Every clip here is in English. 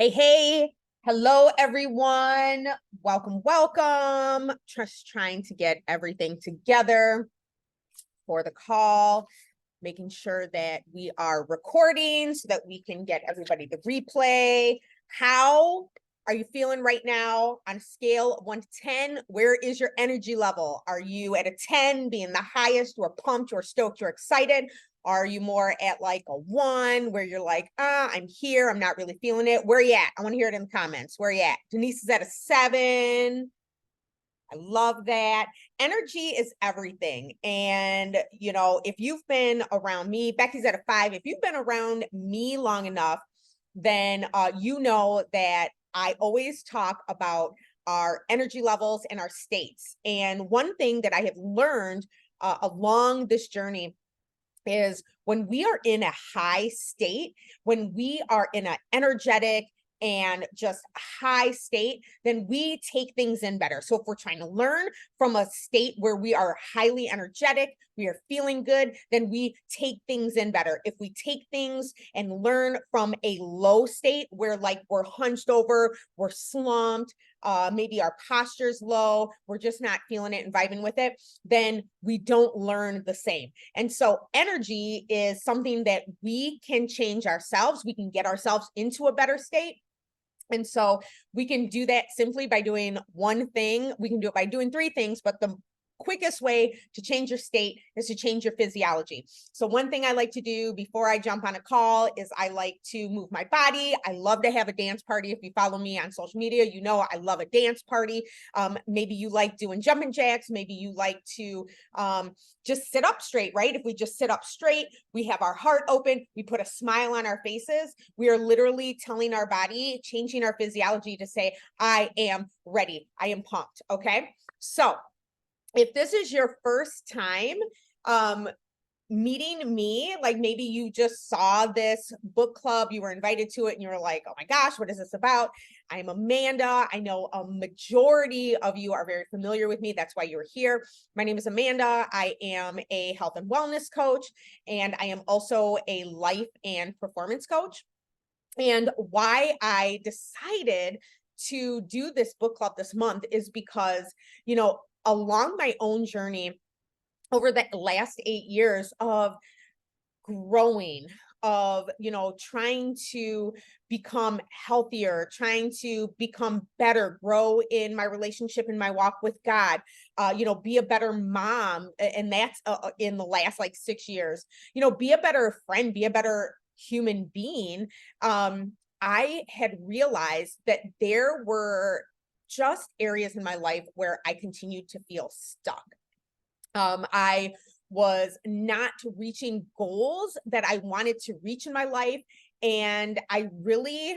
Hey, hey, hello everyone. Welcome. Just trying to get everything together for the call, making sure that we are recording so that we can get everybody the replay. How are you feeling right now on a scale of 1 to 10? Where is your energy level? Are you at a 10 being the highest? You're pumped, you're stoked, you're excited? Are you more at like a 1 where you're like, I'm here, I'm not really feeling it? Where are you at? I want to hear it in the comments. Where are you at? Denise is at a 7. I love that. Energy is everything. And, if you've been around me, Becky's at a 5. If you've been around me long enough, then you know that I always talk about our energy levels and our states. And one thing that I have learned along this journey is when we are in a high state, when we are in an energetic and just high state, then we take things in better. So if we're trying to learn from a state where we are highly energetic, we are feeling good, then we take things in better. If we take things and learn from a low state where like we're hunched over, we're slumped, maybe our posture's low, we're just not feeling it and vibing with it, then we don't learn the same. And so energy is something that we can change ourselves. We can get ourselves into a better state. And so we can do that simply by doing one thing. We can do it by doing 3 things, but the quickest way to change your state is to change your physiology. So one thing I like to do before I jump on a call is I like to move my body. I love to have a dance party. If you follow me on social media, you know I love a dance party. Maybe you like doing jumping jacks. Maybe you like to just sit up straight, right? If we just sit up straight, we have our heart open, we put a smile on our faces. We are literally telling our body, changing our physiology to say, I am ready. I am pumped. Okay. So if this is your first time meeting me, like maybe you just saw this book club, you were invited to it, and you were like, oh my gosh, what is this about? I'm Amanda. I know a majority of you are very familiar with me. That's why you're here. My name is Amanda. I am a health and wellness coach, and I am also a life and performance coach. And why I decided to do this book club this month is because, along my own journey over the last 8 years of growing, of trying to become healthier, trying to become better, grow in my relationship, in my walk with God, be a better mom, and that's in the last like 6 years, be a better friend, be a better human being. I had realized that there were just areas in my life where I continued to feel stuck. I was not reaching goals that I wanted to reach in my life. And I really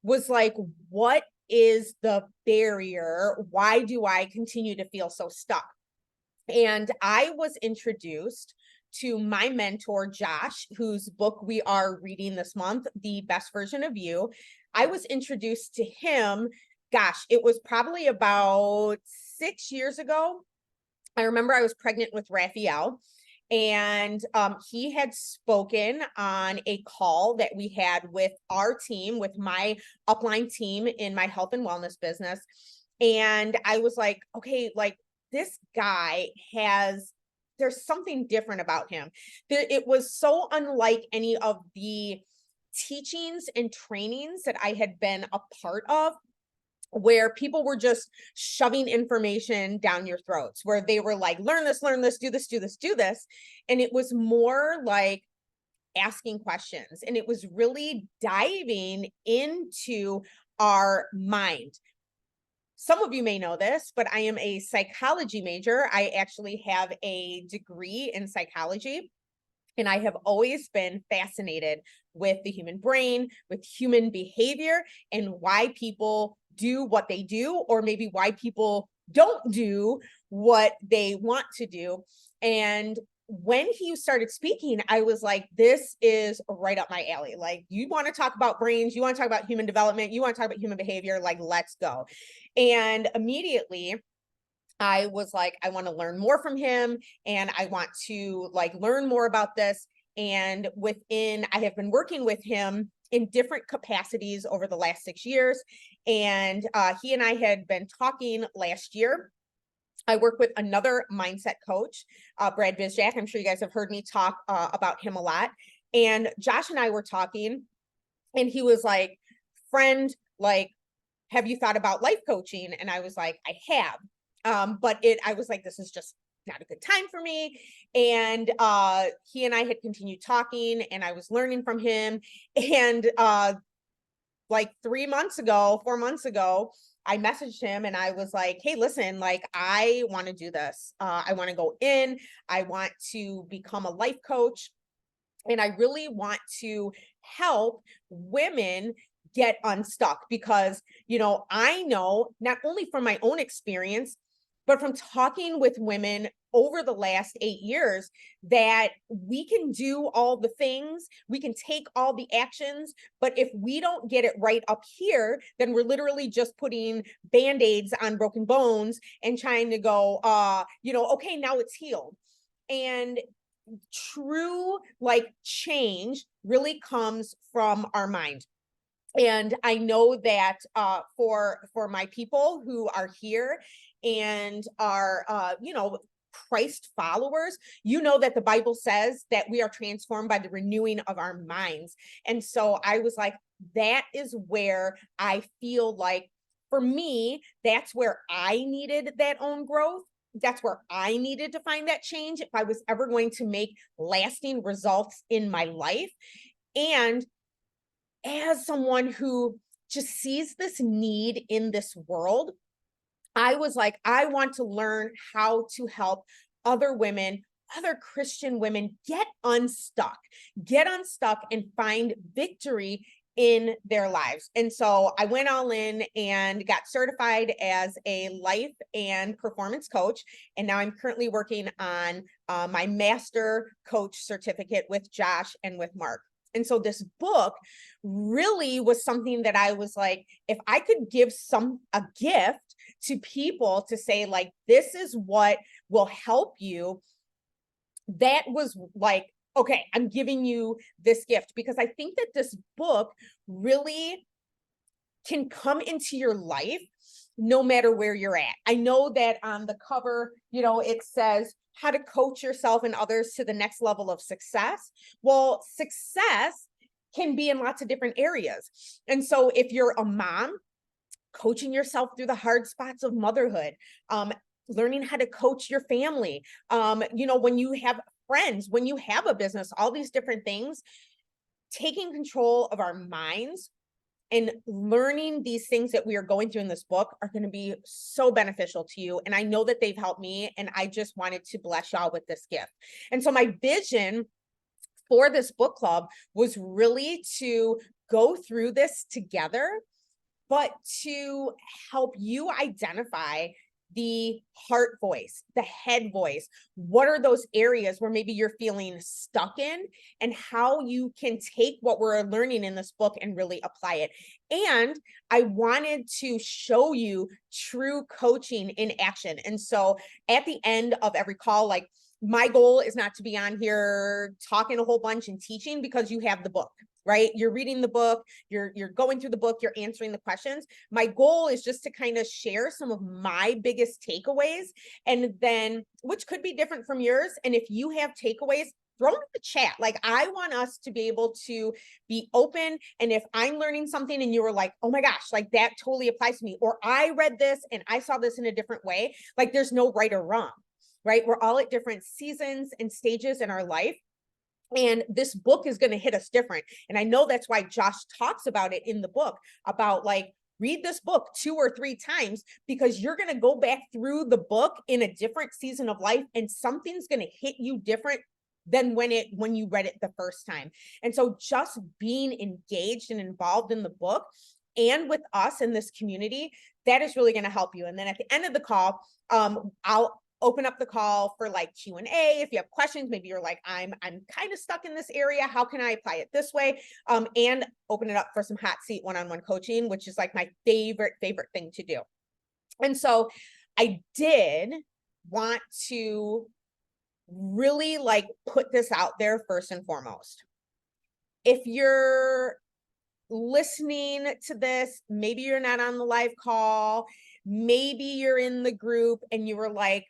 was like, what is the barrier? Why do I continue to feel so stuck? And I was introduced to my mentor, Josh, whose book we are reading this month, The Best Version of You. I was introduced to him, gosh, it was probably about 6 years ago. I remember I was pregnant with Raphael, and he had spoken on a call that we had with our team, with my upline team in my health and wellness business. And I was like, okay, like this guy there's something different about him. It was so unlike any of the teachings and trainings that I had been a part of, where people were just shoving information down your throats, where they were like, learn this, do this, do this, do this. And it was more like asking questions. And it was really diving into our mind. Some of you may know this, but I am a psychology major. I actually have a degree in psychology. And I have always been fascinated with the human brain, with human behavior, and why people do what they do, or maybe why people don't do what they want to do. And when he started speaking, I was like, this is right up my alley. Like, you want to talk about brains, you want to talk about human development, you want to talk about human behavior, like, let's go. And immediately, I was like, I want to learn more from him, and I want to like learn more about this. And I have been working with him in different capacities over the last 6 years. And he and I had been talking last year. I work with another mindset coach, Brad Bizjack. I'm sure you guys have heard me talk about him a lot. And Josh and I were talking, and he was like, friend, like, have you thought about life coaching? And I was like, I have. I was like, this is just not a good time for me. And he and I had continued talking, and I was learning from him. And like 3 months ago, 4 months ago, I messaged him and I was like, hey, listen, like, I want to do this. I want to go in. I want to become a life coach. And I really want to help women get unstuck because, I know not only from my own experience, but from talking with women over the last 8 years that we can do all the things, we can take all the actions, but if we don't get it right up here, then we're literally just putting band-aids on broken bones and trying to go, okay, now it's healed. And true like change really comes from our mind. And I know that for my people who are here and are Christ followers, that the Bible says that we are transformed by the renewing of our minds. And so I was like, that is where I feel like, for me, that's where I needed that own growth. That's where I needed to find that change if I was ever going to make lasting results in my life. And as someone who just sees this need in this world, I was like, I want to learn how to help other women, other Christian women get unstuck and find victory in their lives. And so I went all in and got certified as a life and performance coach. And now I'm currently working on my master coach certificate with Josh and with Mark. And so this book really was something that I was like, if I could give a gift to people to say, like, this is what will help you, that was like, okay, I'm giving you this gift, because I think that this book really can come into your life no matter where you're at. I know that on the cover, it says how to coach yourself and others to the next level of success. Well, success can be in lots of different areas. And so if you're a mom, coaching yourself through the hard spots of motherhood, learning how to coach your family, when you have friends, when you have a business, all these different things, taking control of our minds and learning these things that we are going through in this book are going to be so beneficial to you. And I know that they've helped me, and I just wanted to bless y'all with this gift. And so my vision for this book club was really to go through this together, but to help you identify the heart voice, the head voice. What are those areas where maybe you're feeling stuck in, and how you can take what we're learning in this book and really apply it. And I wanted to show you true coaching in action. And so at the end of every call, like, my goal is not to be on here talking a whole bunch and teaching, because you have the book, right? You're reading the book, you're going through the book, you're answering the questions. My goal is just to kind of share some of my biggest takeaways, and then, which could be different from yours. And if you have takeaways, throw them in the chat. Like, I want us to be able to be open. And if I'm learning something and you were like, oh my gosh, like, that totally applies to me, or I read this and I saw this in a different way, like, there's no right or wrong, right? We're all at different seasons and stages in our life. And this book is going to hit us different. And I know that's why Josh talks about it in the book, about, like, read this book 2 or 3 times, because you're going to go back through the book in a different season of life, and something's going to hit you different than when you read it the first time. And so just being engaged and involved in the book and with us in this community, that is really going to help you. And then at the end of the call, I'll open up the call for like Q&A. If you have questions, maybe you're like, I'm kind of stuck in this area, how can I apply it this way? And open it up for some hot seat one-on-one coaching, which is like my favorite thing to do. And so I did want to really, like, put this out there first and foremost. If you're listening to this, maybe you're not on the live call, maybe you're in the group and you were like,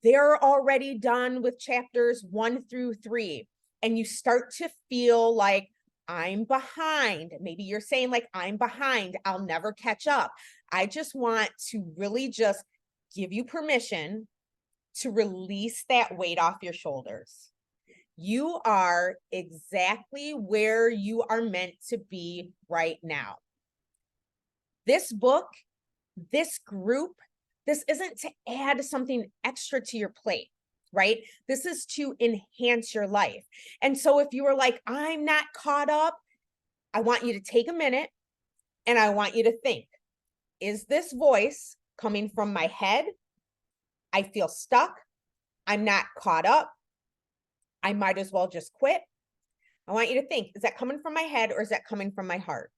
they're already done with chapters 1 through 3. And you start to feel like, I'm behind. Maybe you're saying like, I'm behind. I'll never catch up. I just want to really just give you permission to release that weight off your shoulders. You are exactly where you are meant to be right now. This book, this group, this isn't to add something extra to your plate, right? This is to enhance your life. And so if you were like, I'm not caught up, I want you to take a minute and I want you to think, is this voice coming from my head? I feel stuck. I'm not caught up. I might as well just quit. I want you to think, is that coming from my head or is that coming from my heart?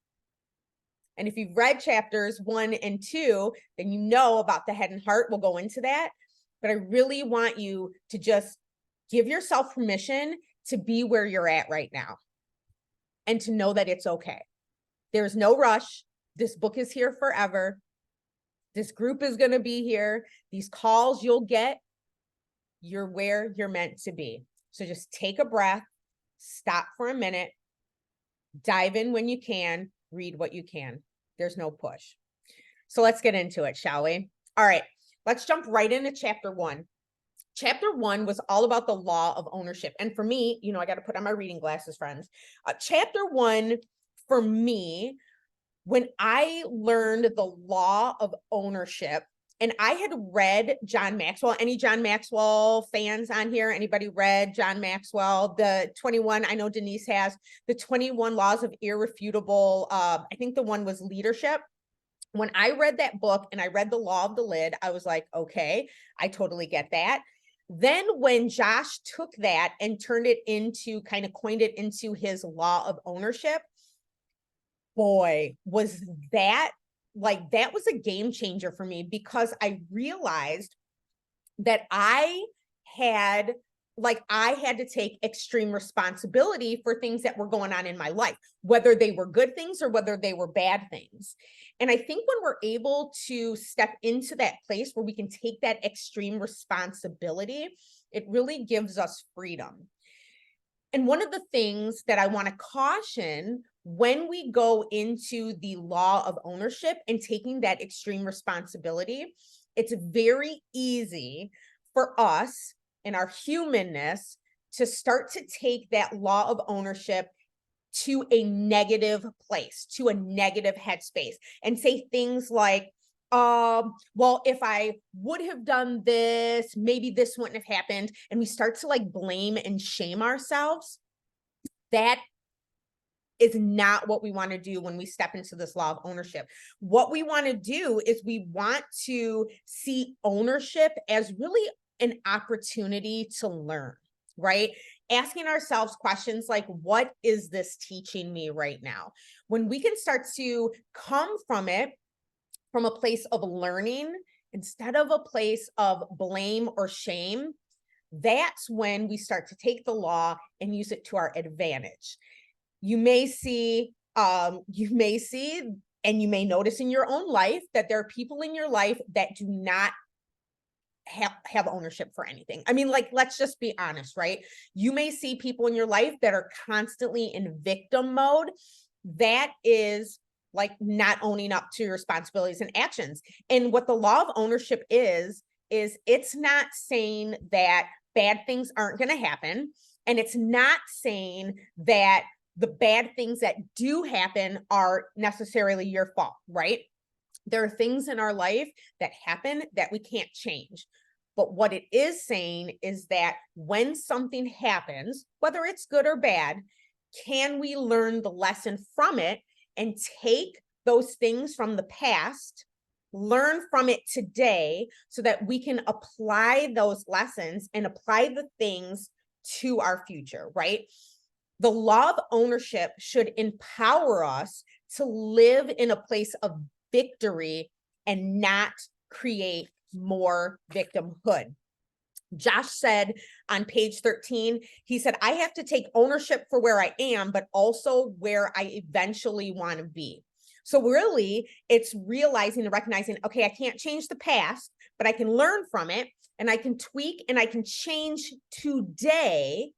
And if you've read chapters 1 and 2, then you know about the head and heart. We'll go into that. But I really want you to just give yourself permission to be where you're at right now and to know that it's okay. There's no rush. This book is here forever. This group is going to be here. These calls you'll get, you're where you're meant to be. So just take a breath, stop for a minute, dive in when you can, read what you can. There's no push. So let's get into it, shall we? All right, let's jump right into chapter 1. Chapter 1 was all about the law of ownership. And for me, you know, I got to put on my reading glasses, friends. Chapter 1, for me, when I learned the law of ownership, and I had read John Maxwell. Any John Maxwell fans on here? Anybody read John Maxwell? The 21, I know Denise has, the 21 Laws of Irrefutable, I think the one was leadership. When I read that book and I read the Law of the Lid, I was like, okay, I totally get that. Then when Josh took that and turned it into, kind of coined it into his law of ownership, boy, was that that was a game changer for me, because I realized that I had to take extreme responsibility for things that were going on in my life, whether they were good things or whether they were bad things. And I think when we're able to step into that place where we can take that extreme responsibility, it really gives us freedom. And one of the things that I want to caution when we go into the law of ownership and taking that extreme responsibility, it's very easy for us in our humanness to start to take that law of ownership to a negative place, to a negative headspace, and say things like, well, if I would have done this, maybe this wouldn't have happened. And we start to blame and shame ourselves. That is not what we want to do when we step into this law of ownership. What we want to do is we want to see ownership as really an opportunity to learn, right? Asking ourselves questions like, what is this teaching me right now? When we can start to come from it from a place of learning instead of a place of blame or shame, that's when we start to take the law and use it to our advantage. You may see, and you may notice in your own life that there are people in your life that do not have ownership for anything. I mean, let's just be honest, right? You may see people in your life that are constantly in victim mode. That is not owning up to your responsibilities and actions. And what the law of ownership is it's not saying that bad things aren't going to happen. And it's not saying that the bad things that do happen are necessarily your fault, right? There are things in our life that happen that we can't change. But what it is saying is that when something happens, whether it's good or bad, can we learn the lesson from it and take those things from the past, learn from it today so that we can apply those lessons and apply the things to our future, right? The law of ownership should empower us to live in a place of victory and not create more victimhood. Josh said on page 13, he said, I have to take ownership for where I am, but also where I eventually want to be. So really, it's realizing and recognizing, okay, I can't change the past, but I can learn from it and I can tweak and I can change today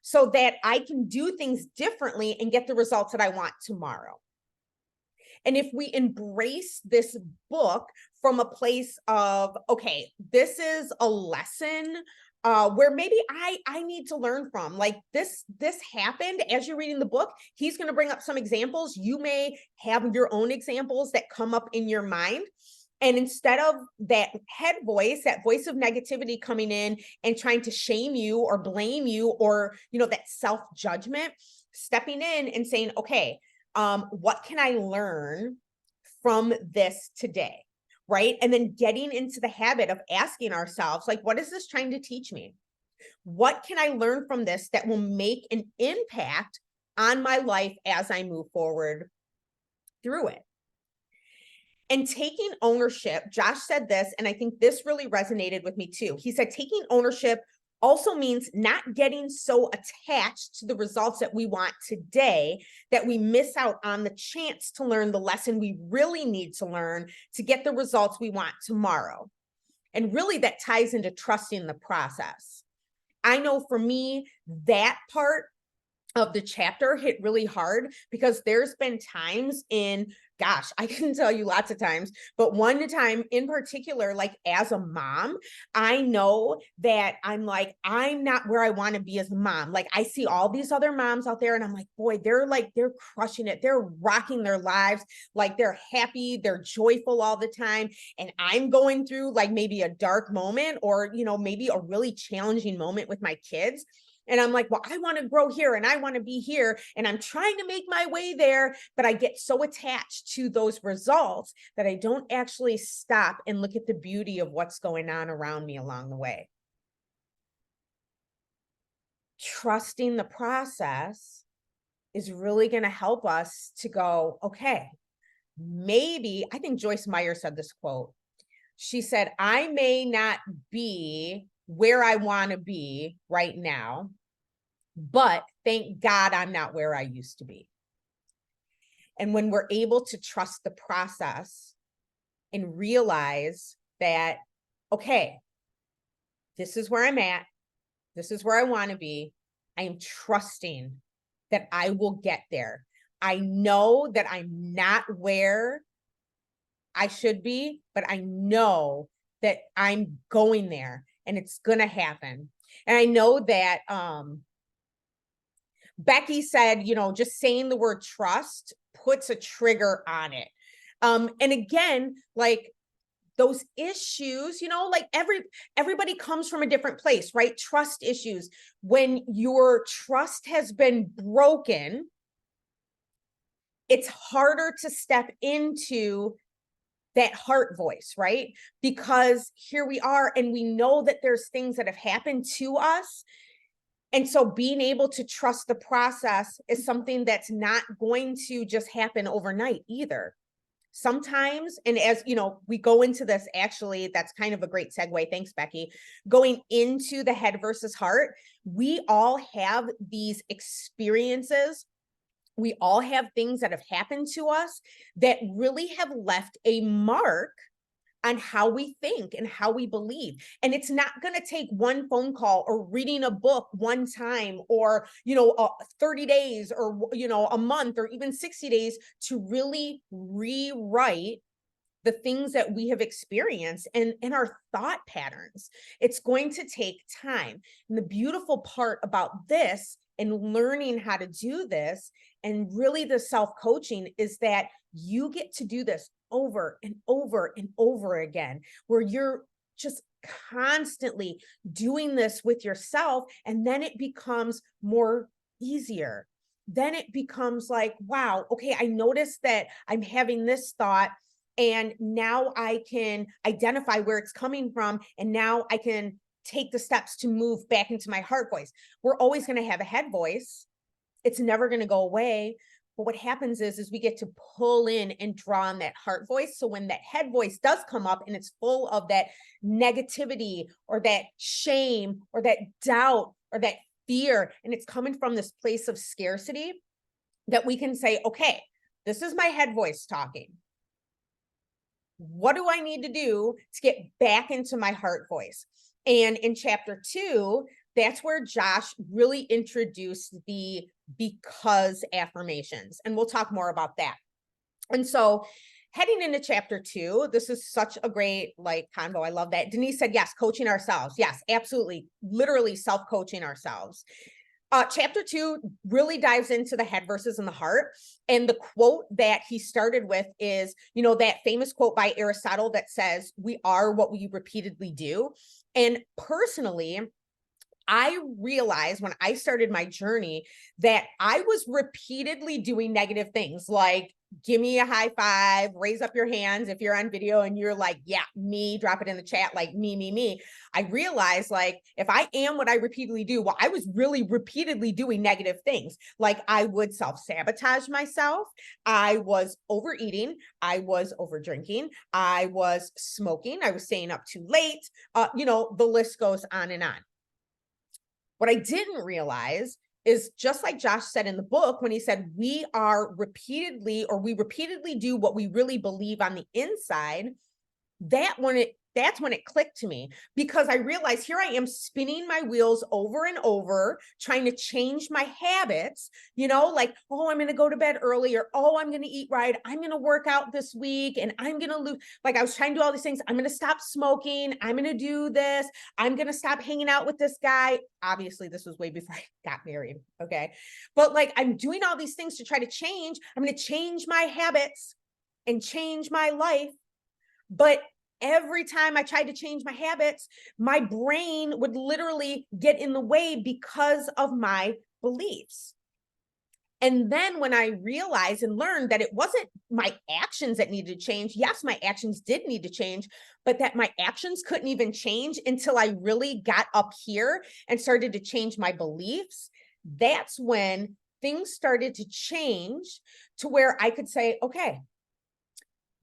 so that I can do things differently and get the results that I want tomorrow. And if we embrace this book from a place of, okay, this is a lesson where maybe I need to learn from, like this happened as you're reading the book, he's going to bring up some examples. You may have your own examples that come up in your mind. And instead of that head voice, that voice of negativity coming in and trying to shame you or blame you, or, that self-judgment, stepping in and saying, okay, what can I learn from this today? Right. And then getting into the habit of asking ourselves, like, what is this trying to teach me? What can I learn from this that will make an impact on my life as I move forward through it? And taking ownership, Josh said this, and I think this really resonated with me too. He said, taking ownership also means not getting so attached to the results that we want today that we miss out on the chance to learn the lesson we really need to learn to get the results we want tomorrow. And really that ties into trusting the process. I know for me, that part of the chapter hit really hard because there's been times I can tell you lots of times, but one time in particular, like as a mom, I know that I'm not where I want to be as a mom. Like I see all these other moms out there and I'm like, boy, they're crushing it. They're rocking their lives. Like they're happy, they're joyful all the time. And I'm going through like maybe a dark moment or, maybe a really challenging moment with my kids. And I'm like, well, I want to grow here and I want to be here and I'm trying to make my way there, but I get so attached to those results that I don't actually stop and look at the beauty of what's going on around me along the way. Trusting the process is really going to help us to go, okay, maybe, I think Joyce Meyer said this quote. She said, I may not be where I want to be right now, but thank God I'm not where I used to be. And when we're able to trust the process and realize that, okay, this is where I'm at, this is where I want to be, I am trusting that I will get there. I know that I'm not where I should be, but I know that I'm going there and it's going to happen. And I know that Becky said, just saying the word trust puts a trigger on it. And again, like those issues, like everybody comes from a different place, right? Trust issues. When your trust has been broken, it's harder to step into that heart voice, right? Because here we are, and we know that there's things that have happened to us. And so being able to trust the process is something that's not going to just happen overnight either. Sometimes, and as we go into this, actually, that's kind of a great segue. Thanks, Becky. Going into the head versus heart, we all have these experiences. We all have things that have happened to us that really have left a mark on how we think and how we believe. And it's not going to take one phone call or reading a book one time or, 30 days or, a month or even 60 days to really rewrite the things that we have experienced and in our thought patterns. It's going to take time. And the beautiful part about this and learning how to do this and really the self-coaching is that you get to do this over and over and over again, where you're just constantly doing this with yourself. And then it becomes more easier. Then it becomes like, wow, okay, I noticed that I'm having this thought. And now I can identify where it's coming from. And now I can take the steps to move back into my heart voice. We're always going to have a head voice. It's never going to go away. But what happens is we get to pull in and draw on that heart voice. So when that head voice does come up and it's full of that negativity or that shame or that doubt or that fear, and it's coming from this place of scarcity, that we can say, okay, this is my head voice talking. What do I need to do to get back into my heart voice? And in chapter 2, that's where Josh really introduced the because affirmations. And we'll talk more about that. And so heading into chapter 2, this is such a great like convo. I love that. Denise said, yes, coaching ourselves. Yes, absolutely. Literally self-coaching ourselves. Chapter 2 really dives into the head versus in the heart. And the quote that he started with is, that famous quote by Aristotle that says, we are what we repeatedly do. And personally, I realized when I started my journey that I was repeatedly doing negative things like, give me a high five, raise up your hands if you're on video and you're like, yeah, me, drop it in the chat, like me. I realized like, if I am what I repeatedly do, well, I was really repeatedly doing negative things. Like I would self-sabotage myself. I was overeating. I was over drinking. I was smoking. I was staying up too late. The list goes on and on. What I didn't realize is just like Josh said in the book, when he said, we repeatedly do what we really believe on the inside, that's when it clicked to me, because I realized here I am spinning my wheels over and over, trying to change my habits, like, oh, I'm going to go to bed earlier. Oh, I'm going to eat right. I'm going to work out this week and I'm going to lose. Like I was trying to do all these things. I'm going to stop smoking. I'm going to do this. I'm going to stop hanging out with this guy. Obviously, this was way before I got married. Okay. But like, I'm doing all these things to try to change. I'm going to change my habits and change my life. But every time I tried to change my habits, my brain would literally get in the way because of my beliefs. And then when I realized and learned that it wasn't my actions that needed to change, yes, my actions did need to change, but that my actions couldn't even change until I really got up here and started to change my beliefs, that's when things started to change to where I could say, okay,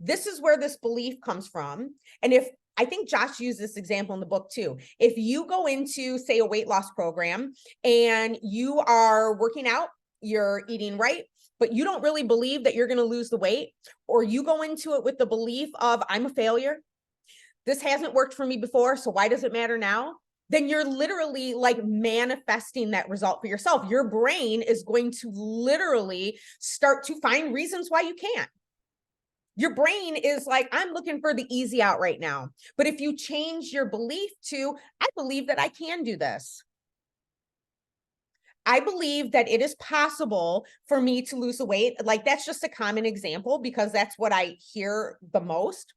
this is where this belief comes from. And I think Josh used this example in the book too. If you go into, say, a weight loss program and you are working out, you're eating right, but you don't really believe that you're going to lose the weight, or you go into it with the belief of, I'm a failure. This hasn't worked for me before, so why does it matter now? Then you're literally like manifesting that result for yourself. Your brain is going to literally start to find reasons why you can't. Your brain is like, I'm looking for the easy out right now. But if you change your belief to, I believe that I can do this. I believe that it is possible for me to lose the weight. Like that's just a common example because that's what I hear the most.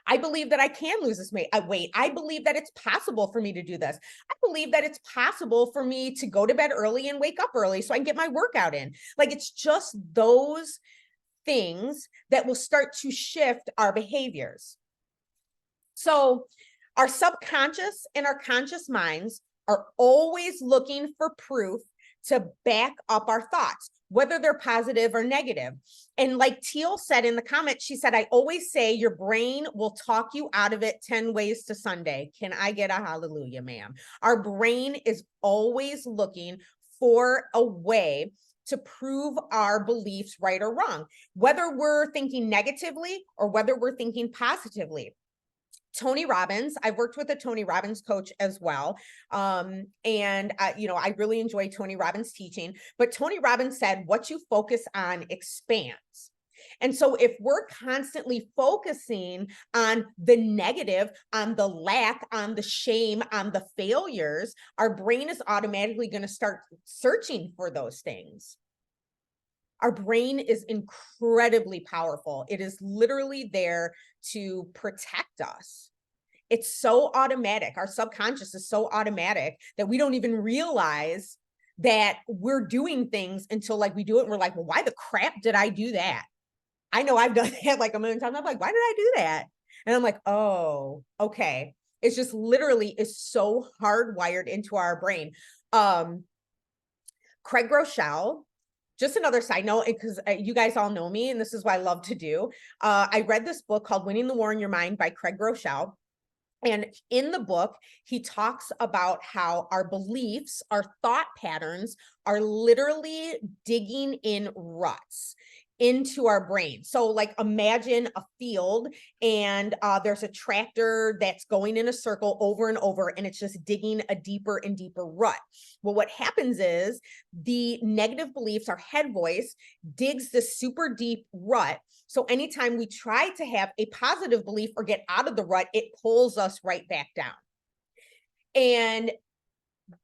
I believe that I can lose this weight. I believe that it's possible for me to do this. I believe that it's possible for me to go to bed early and wake up early so I can get my workout in. Like it's just those things that will start to shift our behaviors. So our subconscious and our conscious minds are always looking for proof to back up our thoughts, whether they're positive or negative. And like Teal said in the comments, she said, I always say your brain will talk you out of it 10 ways to Sunday. Can I get a hallelujah, ma'am? Our brain is always looking for a way to prove our beliefs right or wrong, whether we're thinking negatively or whether we're thinking positively. Tony Robbins, I've worked with a Tony Robbins coach as well. I really enjoy Tony Robbins teaching, but Tony Robbins said, what you focus on expands. And so if we're constantly focusing on the negative, on the lack, on the shame, on the failures, our brain is automatically going to start searching for those things. Our brain is incredibly powerful. It is literally there to protect us. It's so automatic. Our subconscious is so automatic that we don't even realize that we're doing things until like we do it and we're like, well, why the crap did I do that? I know I've done that like a million times. I'm like, why did I do that? And I'm like, oh, okay. It's just literally is so hardwired into our brain. Craig Groeschel just another side note, because you guys all know me, and this is what I love to do. I read this book called Winning the War in Your Mind by Craig Groeschel. And in the book, he talks about how our beliefs, our thought patterns are literally digging in ruts into our brain. So like imagine a field and there's a tractor that's going in a circle over and over, and it's just digging a deeper and deeper rut. Well, what happens is the negative beliefs, our head voice digs this super deep rut. So anytime we try to have a positive belief or get out of the rut, it pulls us right back down. And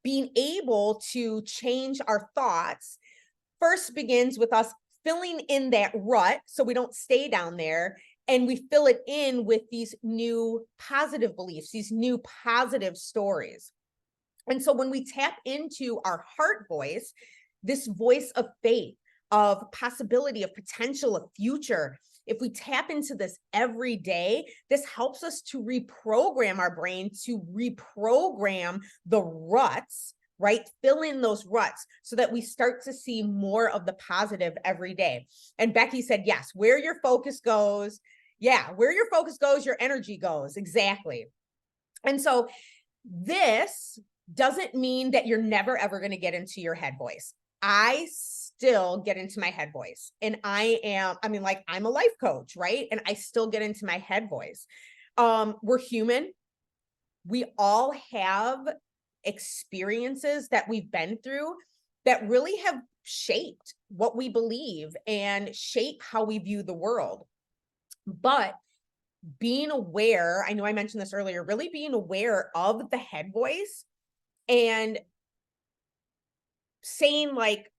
being able to change our thoughts first begins with us filling in that rut so we don't stay down there, and we fill it in with these new positive beliefs, these new positive stories. And so when we tap into our heart voice, this voice of faith, of possibility, of potential, of future, if we tap into this every day, this helps us to reprogram our brain, to reprogram the ruts, right? Fill in those ruts so that we start to see more of the positive every day. And Becky said, yes, where your focus goes. Yeah, where your focus goes, your energy goes. Exactly. And so this doesn't mean that you're never ever going to get into your head voice. I still get into my head voice, and like I'm a life coach, right? And I still get into my head voice. We're human. We all have experiences that we've been through that really have shaped what we believe and shape how we view the world. But being aware, I know I mentioned this earlier, really being aware of the head voice and saying like,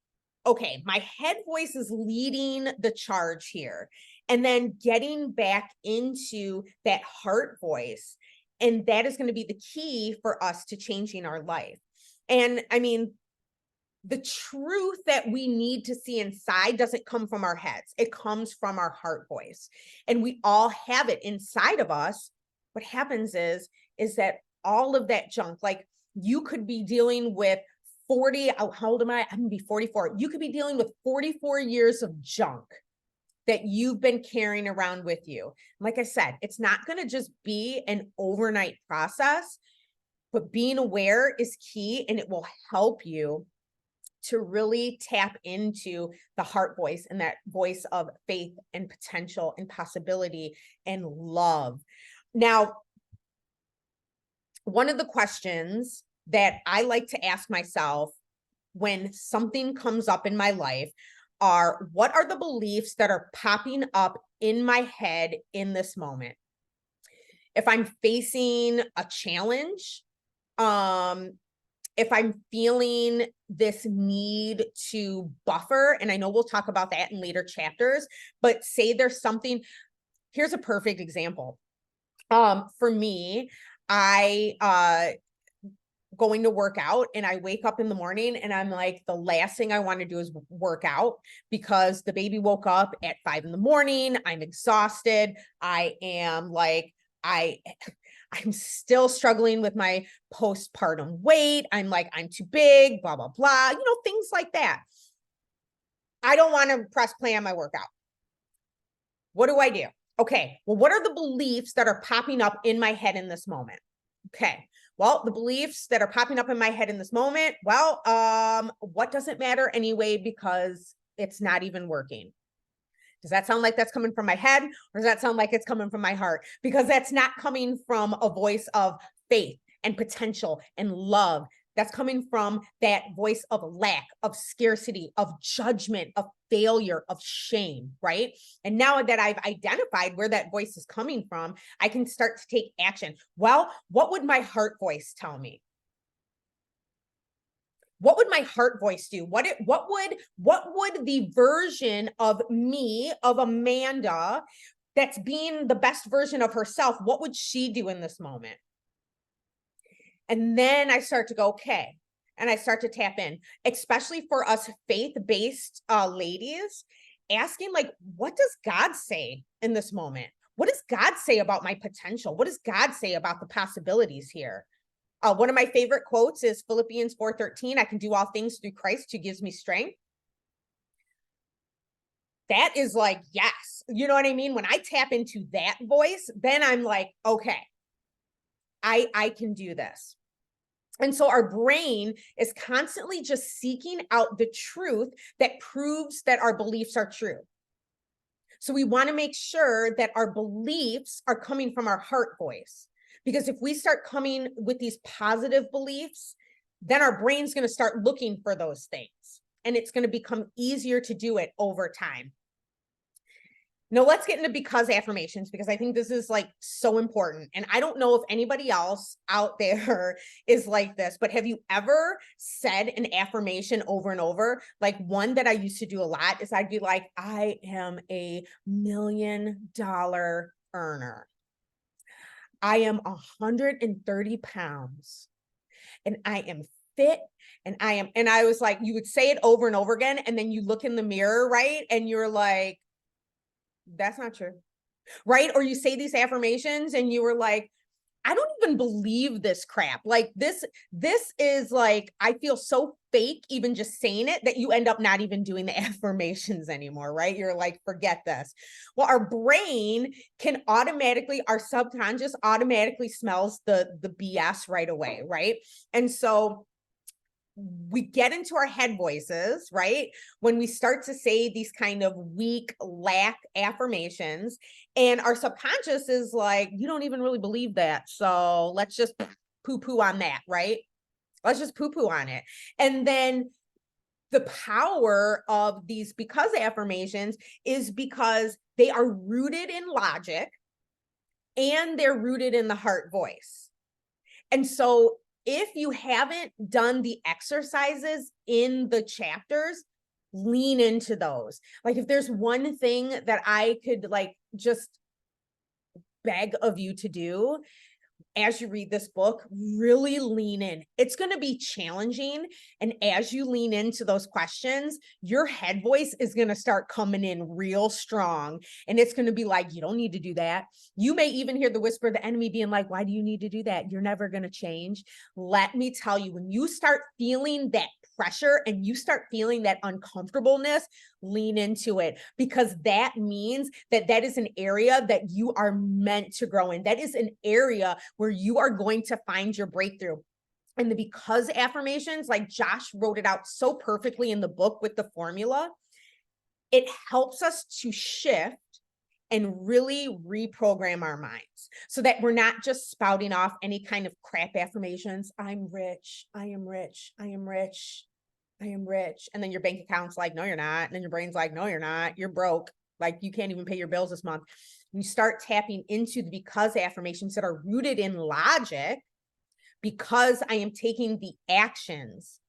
okay, my head voice is leading the charge here. And then getting back into that heart voice. And that is going to be the key for us to changing our life. And I mean, the truth that we need to see inside doesn't come from our heads. It comes from our heart voice. And we all have it inside of us. What happens is that all of that junk, like you could be dealing with 40, how old am I? I'm gonna be 44. You could be dealing with 44 years of junk that you've been carrying around with you. Like I said, it's not going to just be an overnight process, but being aware is key, and it will help you to really tap into the heart voice and that voice of faith and potential and possibility and love. Now, one of the questions that I like to ask myself when something comes up in my life are, what are the beliefs that are popping up in my head in this moment? If I'm facing a challenge, if I'm feeling this need to buffer, and I know we'll talk about that in later chapters, but say there's something, here's a perfect example. For me, I going to work out, and I wake up in the morning and I'm like, the last thing I want to do is work out because the baby woke up at 5 a.m. I'm exhausted. I am like, I'm still struggling with my postpartum weight. I'm like, I'm too big, blah, blah, blah, things like that. I don't want to press play on my workout. What do I do? Okay, well, what are the beliefs that are popping up in my head in this moment? Okay, well, the beliefs that are popping up in my head in this moment, well, what does it matter anyway, because it's not even working? Does that sound like that's coming from my head, or does that sound like it's coming from my heart? Because that's not coming from a voice of faith and potential and love. That's coming from that voice of lack, of scarcity, of judgment, of failure, of shame, right? And now that I've identified where that voice is coming from, I can start to take action. Well, what would my heart voice tell me? What would my heart voice do? What would the version of me, of Amanda, that's being the best version of herself, what would she do in this moment? And then I start to go, okay. And I start to tap in, especially for us faith-based ladies, asking like, what does God say in this moment? What does God say about my potential? What does God say about the possibilities here? One of my favorite quotes is Philippians 4:13. I can do all things through Christ who gives me strength. that is like, yes, you know what I mean? When I tap into that voice, then I'm like, okay, I can do this. And so our brain is constantly just seeking out the truth that proves that our beliefs are true. So we want to make sure that our beliefs are coming from our heart voice. Because if we start coming with these positive beliefs, then our brain's going to start looking for those things. And it's going to become easier to do it over time. Now let's get into because affirmations, because I think this is like so important. And I don't know if anybody else out there is like this, but have you ever said an affirmation over and over? Like one that I used to do a lot is I'd be like, I am $1 million earner. I am 130 pounds and I am fit and I was like, you would say it over and over again. And then you look in the mirror, right? And you're like, that's not true. Right? Or you say these affirmations and you were like, I don't even believe this crap. Like this is like, I feel so fake even just saying it that you end up not even doing the affirmations anymore, right? You're like, forget this. Well, our brain can automatically, our subconscious automatically smells the BS right away, right? And so we get into our head voices, right? When we start to say these kind of weak, lack affirmations, and our subconscious is like, you don't even really believe that. So let's just poo poo on that, right? Let's just poo poo on it. And then the power of these because affirmations is because they are rooted in logic and they're rooted in the heart voice. And so if you haven't done the exercises in the chapters, lean into those. Like if there's one thing that I could like just beg of you to do as you read this book, really lean in. It's going to be challenging. And as you lean into those questions, your head voice is going to start coming in real strong. And it's going to be like, you don't need to do that. You may even hear the whisper of the enemy being like, why do you need to do that? You're never going to change. Let me tell you, when you start feeling that pressure and you start feeling that uncomfortableness, lean into it, because that means that that is an area that you are meant to grow in. That is an area where you are going to find your breakthrough. And the because affirmations, like Josh wrote it out so perfectly in the book with the formula, it helps us to shift and really reprogram our minds so that we're not just spouting off any kind of crap affirmations. I'm rich. I am rich. I am rich. I am rich. And then your bank account's like, no, you're not. And then your brain's like, no, you're not. You're broke. Like you can't even pay your bills this month. You start tapping into the because affirmations that are rooted in logic, because I am taking the actions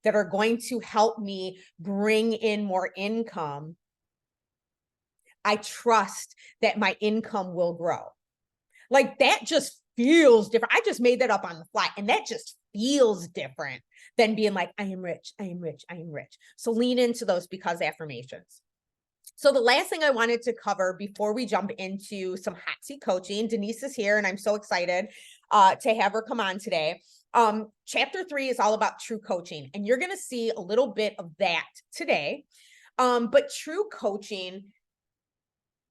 that are going to help me bring in more income. I trust that my income will grow. Like that just feels different. I just made that up on the fly. And that just feels different than being like, I am rich, I am rich, I am rich. So lean into those because affirmations. So the last thing I wanted to cover before we jump into some hot seat coaching, Denise is here and I'm so excited to have her come on today. Chapter 3 is all about true coaching, and you're going to see a little bit of that today. But true coaching,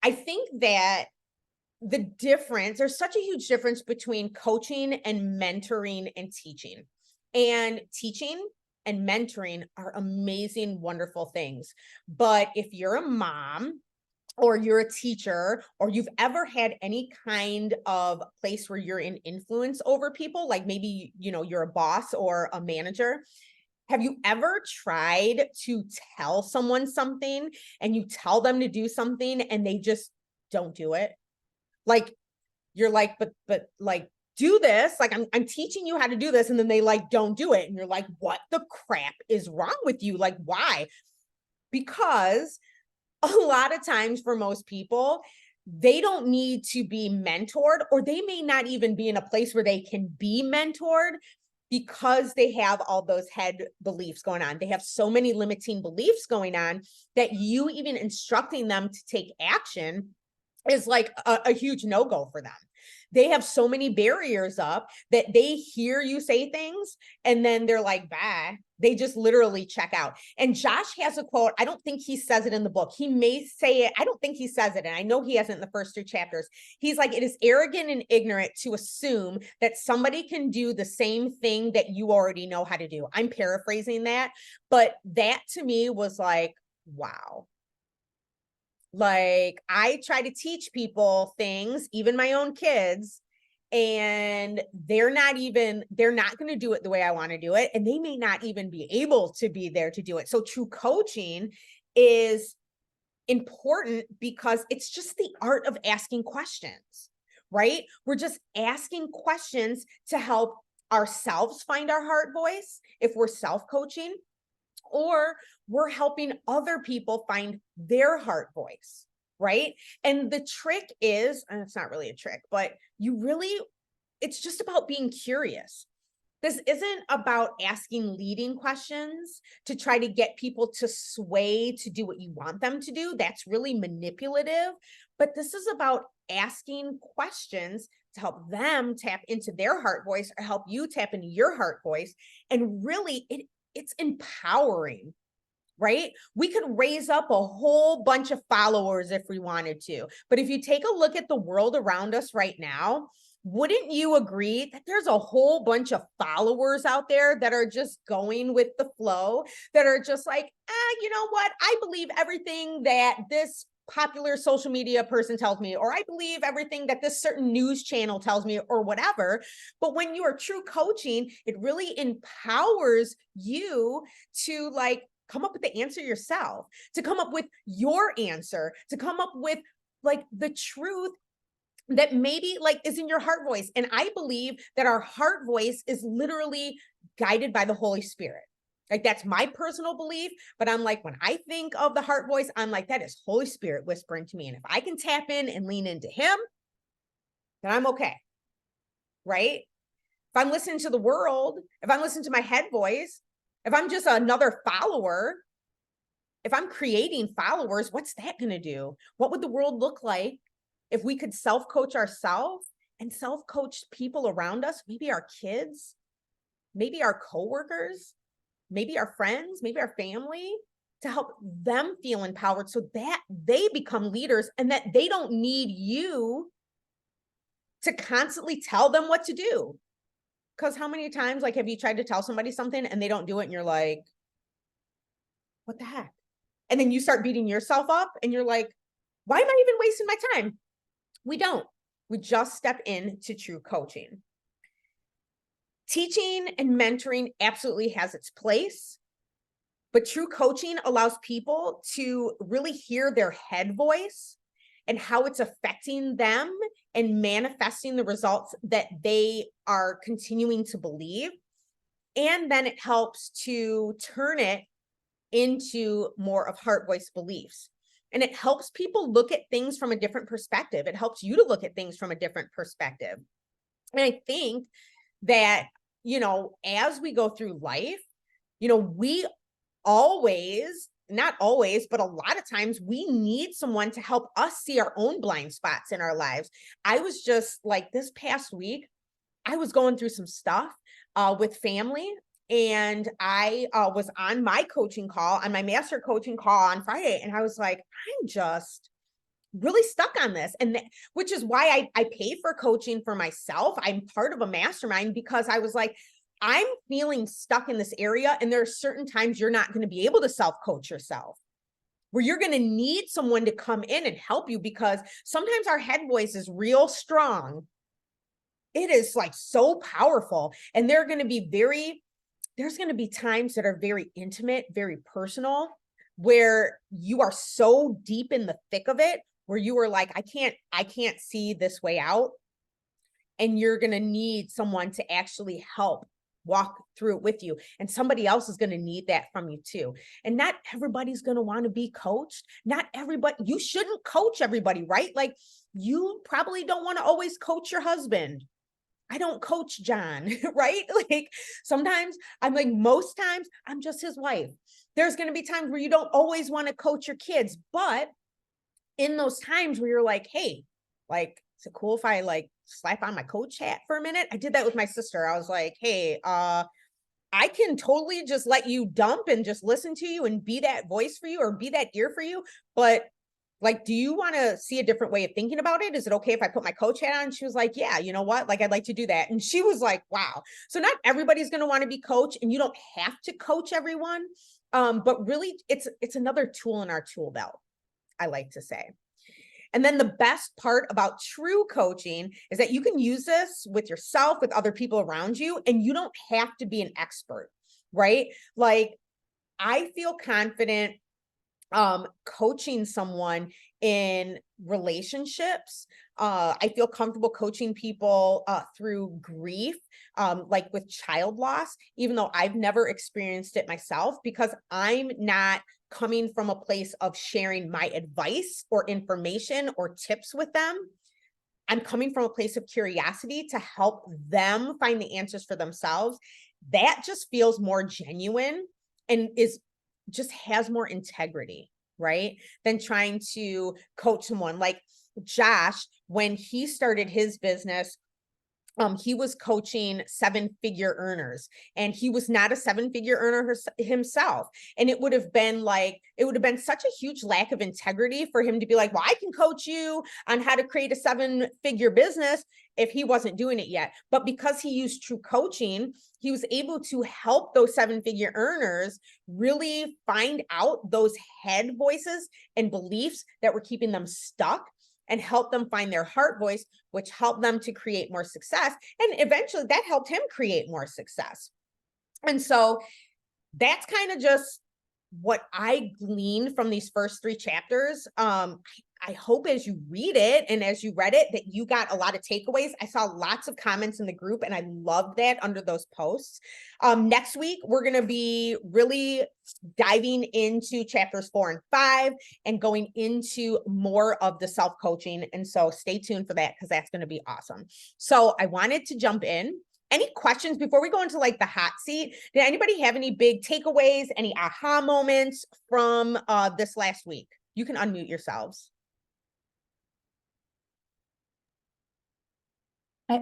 I think that the difference, there's such a huge difference between coaching and mentoring and teaching. And teaching and mentoring are amazing, wonderful things. But if you're a mom or you're a teacher, or you've ever had any kind of place where you're in influence over people, like maybe, you know, you're a boss or a manager, have you ever tried to tell someone something and you tell them to do something and they just don't do it? Like, you're like, but like, do this. Like, I'm teaching you how to do this. And then they like, don't do it. And you're like, what the crap is wrong with you? Like, why? Because a lot of times for most people, they don't need to be mentored, or they may not even be in a place where they can be mentored because they have all those head beliefs going on. They have so many limiting beliefs going on that you even instructing them to take action is like a huge no-go for them. They have so many barriers up that they hear you say things and then they're like, bye, They just literally check out. And Josh has a quote. I don't think he says it in the book. He may say it. I don't think he says it. And I know he hasn't in the first 3 chapters. He's like, it is arrogant and ignorant to assume that somebody can do the same thing that you already know how to do. I'm paraphrasing that. But that to me was like, wow. Like, I try to teach people things, even my own kids, and they're not going to do it the way I want to do it. And they may not even be able to be there to do it. So true coaching is important because it's just the art of asking questions, right? We're just asking questions to help ourselves find our heart voice if we're self-coaching, or we're helping other people find their heart voice, right? And the trick is, and it's not really a trick, but it's just about being curious. This isn't about asking leading questions to try to get people to sway to do what you want them to do. That's really manipulative. But this is about asking questions to help them tap into their heart voice, or help you tap into your heart voice. And really, it's empowering, right? We could raise up a whole bunch of followers if we wanted to. But if you take a look at the world around us right now, wouldn't you agree that there's a whole bunch of followers out there that are just going with the flow, that are just like, you know what? I believe everything that this popular social media person tells me, or I believe everything that this certain news channel tells me, or whatever. But when you are true coaching, it really empowers you to like come up with the answer yourself, to come up with your answer, to come up with like the truth that maybe like is in your heart voice. And I believe that our heart voice is literally guided by the Holy Spirit. Like, that's my personal belief. But I'm like, when I think of the heart voice, I'm like, that is Holy Spirit whispering to me. And if I can tap in and lean into him, then I'm okay. Right? If I'm listening to the world, if I'm listening to my head voice, if I'm just another follower, if I'm creating followers, what's that going to do? What would the world look like if we could self-coach ourselves and self-coach people around us? Maybe our kids, maybe our coworkers, maybe our friends, maybe our family, to help them feel empowered so that they become leaders and that they don't need you to constantly tell them what to do. Because how many times, like, have you tried to tell somebody something and they don't do it and you're like, what the heck? And then you start beating yourself up and you're like, why am I even wasting my time? We don't. We just step into true coaching. Teaching and mentoring absolutely has its place, but true coaching allows people to really hear their head voice and how it's affecting them and manifesting the results that they are continuing to believe. And then it helps to turn it into more of heart voice beliefs. And it helps people look at things from a different perspective. It helps you to look at things from a different perspective. And I think that, as we go through life, we always, not always, but a lot of times we need someone to help us see our own blind spots in our lives. I was just like, this past week, I was going through some stuff with family. And I was on my coaching call, on my master coaching call on Friday. And I was like, I'm just really stuck on this. And which is why I pay for coaching for myself. I'm part of a mastermind because I was like, I'm feeling stuck in this area. And there are certain times you're not going to be able to self-coach yourself, where you're going to need someone to come in and help you, because sometimes our head voice is real strong. It is like so powerful. And there's going to be times that are very intimate, very personal, where you are so deep in the thick of it, where you are like, I can't see this way out. And you're going to need someone to actually help walk through it with you. And somebody else is going to need that from you too. And not everybody's going to want to be coached. Not everybody, you shouldn't coach everybody, right? Like, you probably don't want to always coach your husband. I don't coach John, right? Like, sometimes I'm like, most times I'm just his wife. There's going to be times where you don't always want to coach your kids, but in those times where you're like, hey, like, is it cool if I like slap on my coach hat for a minute? I did that with my sister. I was like, hey, I can totally just let you dump and just listen to you and be that voice for you or be that ear for you. But like, do you want to see a different way of thinking about it? Is it okay if I put my coach hat on? She was like, yeah, you know what? Like, I'd like to do that. And she was like, wow. So not everybody's going to want to be coach, and you don't have to coach everyone. But really it's another tool in our tool belt, I like to say. And then the best part about true coaching is that you can use this with yourself, with other people around you, and you don't have to be an expert, right? Like, I feel confident coaching someone in relationships. I feel comfortable coaching people through grief, like with child loss, even though I've never experienced it myself, because I'm not coming from a place of sharing my advice or information or tips with them. I'm coming from a place of curiosity to help them find the answers for themselves. That just feels more genuine and is just has more integrity, right? Than trying to coach someone like Josh. When he started his business, he was coaching 7-figure earners, and he was not a 7-figure earner himself. And it would have been such a huge lack of integrity for him to be like, well, I can coach you on how to create a 7-figure business, if he wasn't doing it yet. But because he used true coaching, he was able to help those 7-figure earners really find out those head voices and beliefs that were keeping them stuck, and help them find their heart voice, which helped them to create more success. And eventually that helped him create more success. And so that's kind of just what I gleaned from these first 3 chapters. I hope as you read it and as you read it that you got a lot of takeaways. I saw lots of comments in the group, and I loved that under those posts. Next week, we're going to be really diving into chapters 4 and 5 and going into more of the self-coaching. And so stay tuned for that, because that's going to be awesome. So I wanted to jump in. Any questions before we go into like the hot seat? Did anybody have any big takeaways, any aha moments from this last week? You can unmute yourselves.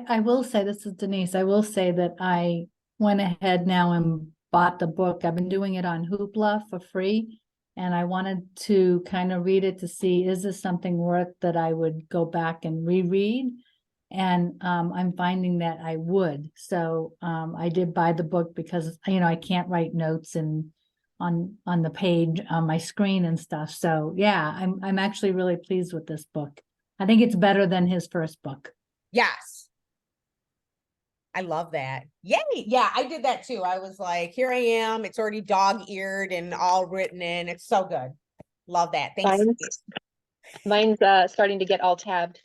I will say, this is Denise, I will say that I went ahead now and bought the book. I've been doing it on Hoopla for free, and I wanted to kind of read it to see, is this something worth that I would go back and reread? And I'm finding that I would. So I did buy the book because, you know, I can't write notes on the page on my screen and stuff. So yeah, I'm actually really pleased with this book. I think it's better than his first book. Yes. I love that. Yay. Yeah, I did that too. I was like, here I am. It's already dog-eared and all written in. It's so good. Love that. Thanks. Mine's starting to get all tabbed.